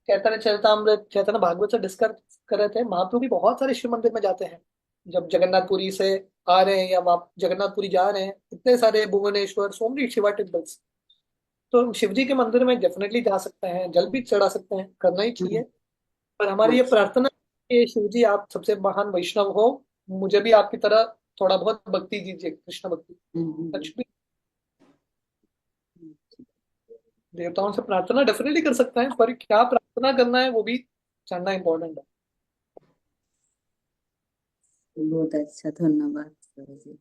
चैतन्य चरितामृत, चैतन्य भागवत से डिस्कस कर रहे थे। महाप्रभु भी बहुत सारे शिव मंदिर में जाते हैं। जब जगन्नाथपुरी से आ रहे हैं या वाप जगन्नाथपुरी जा रहे हैं, इतने सारे Bhubaneswar, so many Shiva temples. तो शिव जी के मंदिर में डेफिनेटली जा सकते हैं, जल भी चढ़ा सकते हैं, करना ही चाहिए। पर हमारी ये अच्छा। प्रार्थना है कि शिव जी आप सबसे महान वैष्णव हो, मुझे भी आपकी तरह थोड़ा बहुत भक्ति दीजिए, कृष्ण भक्ति। कुछ भी देवताओं से प्रार्थना डेफिनेटली कर सकते हैं, पर क्या प्रार्थना करना है वो भी जानना इंपॉर्टेंट है। बहुत अच्छा, धन्यवाद प्रभु जी,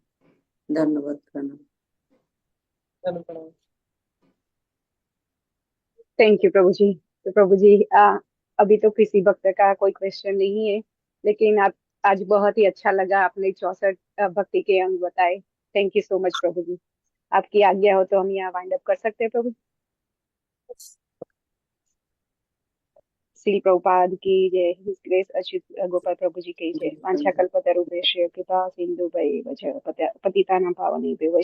धन्यवाद, प्रणाम। धन्यवाद। थैंक यू प्रभु जी। तो प्रभु जी, अभी तो किसी भक्त का कोई क्वेश्चन नहीं है, लेकिन आप आज बहुत ही अच्छा लगा, आपने 64 भक्ति के अंग बताए। थैंक यू सो मच प्रभु जी। आपकी आज्ञा हो तो हम यहाँ वाइंड अप कर सकते हैं प्रभु। श्री प्रभुपाद की जय। हिज ग्रेस अच्युत गोपाल प्रभु जी की जय। वांछा कल्पतरुभ्यश्च कृपा सिंधु भय पतितानां पावनेभ्यो वैष्णवेभ्यो